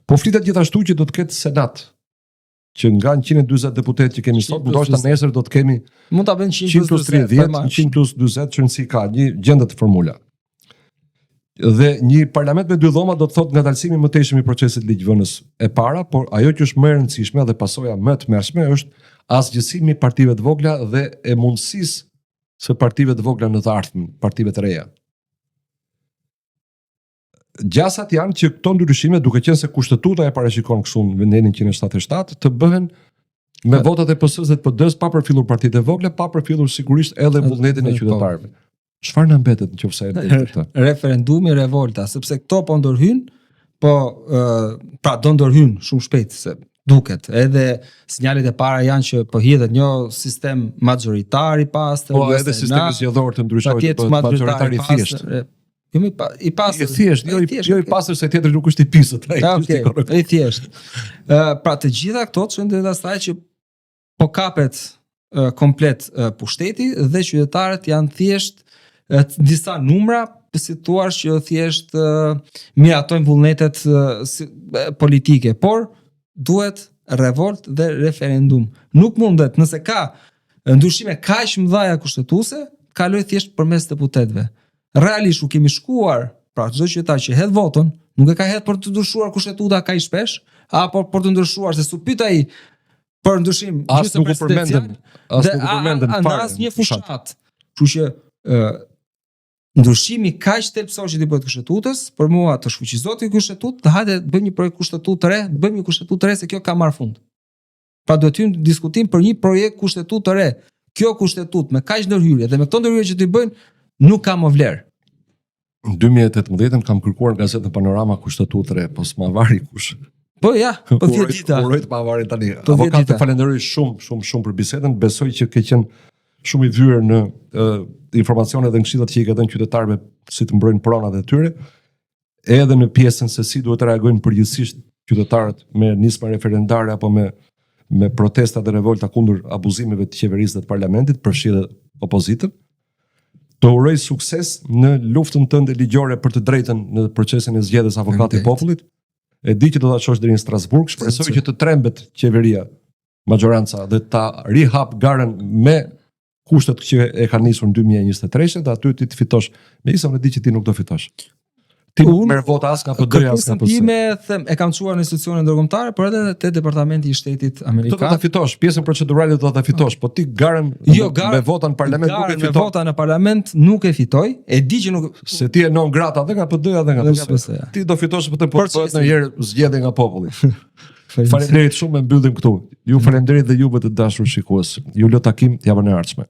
Po flitet gjithashtu që do të ketë senat, që nga 140 deputet që kemi sot, ndoshta nesër do të kemi mund ta bëjnë 100 plus 30, 100 plus 40, që nësi ka një gjendet formula. Dhe një parlament me 2 dhoma do të thotë ngadalësimi më tejshëm i procesit ligjvënës e para, por ajo që është më e rëndësishme dhe pasoja më të mërshme është asgjësimi i partive të vogla dhe e mundësisë së partive të vogla në të ardhmen, partive të reja. Gjasat janë që këto ndryshime, duke qenë se kushtetuta e parashikon kështu në vendin 177, të bëhen me votat e PS-së dhe të PD-s pa përfillur partitë e vogla, pa përfillur sigurisht edhe vullnetin e qytetarëve. Çfarë na mbetet nëse e bëjmë këtë? Referendumi, revolta, sepse këto po ndorhyn, pra do ndorhyn shumë shpejt se duket. Edhe sinjalet e para janë që po hidhet një sistem majoritari pastër, po edhe sistemi zgjedhor të ndryshojë të majoritari thjesht. I pastër. Jo i pastër se tjetër nuk është i pisët. I thjesht. Pra të gjitha këto çojnë drejt asaj që po kapet komplet pushteti dhe qytetarët janë thjesht disa numra, si thua që thjesht miratojnë vullnetet politike, por duhet revolt dhe referendum. Nuk mundet, nëse ka ndryshime kaq mëdha kushtetuese, kaloj thjesht përmes deputetëve. Realisht u kemi shkuar, pra çdo qytetar që hedh votën, nuk e ka hedh për të ndryshuar kushtetuta kaq shpesh, apo për të ndryshuar se su pyet ai për ndryshim gjysmë presidenciale. As nuk u përmendën fare. As një fushat. Kështu që ndryshimi kaq thelbësor që ti bëhet kushtetutës, për mua të shfuqizohet ky kushtetutë, të hajde të bëjmë një projekt kushtetutë të re, të bëjmë një kushtetutë të re se kjo ka marrë fund. Pra duhet të diskutojmë për një projekt kushtetutë të re. Kjo kushtetutë me kaq ndërhyrje dhe me këto ndërhyrje që ti bëjnë nuk ka më vlerë. Në 2018 kam kërkuar në gazetën Panorama kushtetutë të re, po s'ma vari kush. Po ja, po 10 dita. Uroj të ma varin tani. Avokat, të falenderoj shumë për bisedën. Besoj që ke qenë shumë i vyer në informacione dhe këshillat që i ka dhënë qytetarëve si të mbrojnë pronat e tyre, edhe në pjesën se si duhet të reagojnë përgjithsisht qytetarët me nisma referendare apo me protesta dhe revolta kundër abuzimeve të qeverisë dhe të parlamentit, përfshi edhe opozitën. Të uroj sukses në luftën tënde ligjore për të drejtën në procesin e zgjedhjes avokati i popullit. E di që do ta shohësh deri në Strasburg, shpresoj që të trembet qeveria, majoranca dhe ta rihap garën me kushtet që e kanë nisur në 2023 dhe aty ti të fitosh, megjithëse unë di që ti nuk do fitosh. Ti nuk merr vota as nga PD-ja as nga PS. E kam çuar në institucione ndërkombëtare, por edhe te departamenti i shtetit amerikan. Do ta fitosh, pjesën procedurale do ta fitosh, po ti garën me vota në parlament nuk e fiton. Me vota në parlament nuk e fitoj. E di që nuk se ti e non grata edhe nga PD-ja edhe nga PS. Ti do fitosh po të bëhet ndonjëherë zgjedhje nga populli. Faleminderit shumë, e mbyllim këtu. Ju faleminderit dhe juve të dashur shikues. Ju lë takim javën e ardhshme.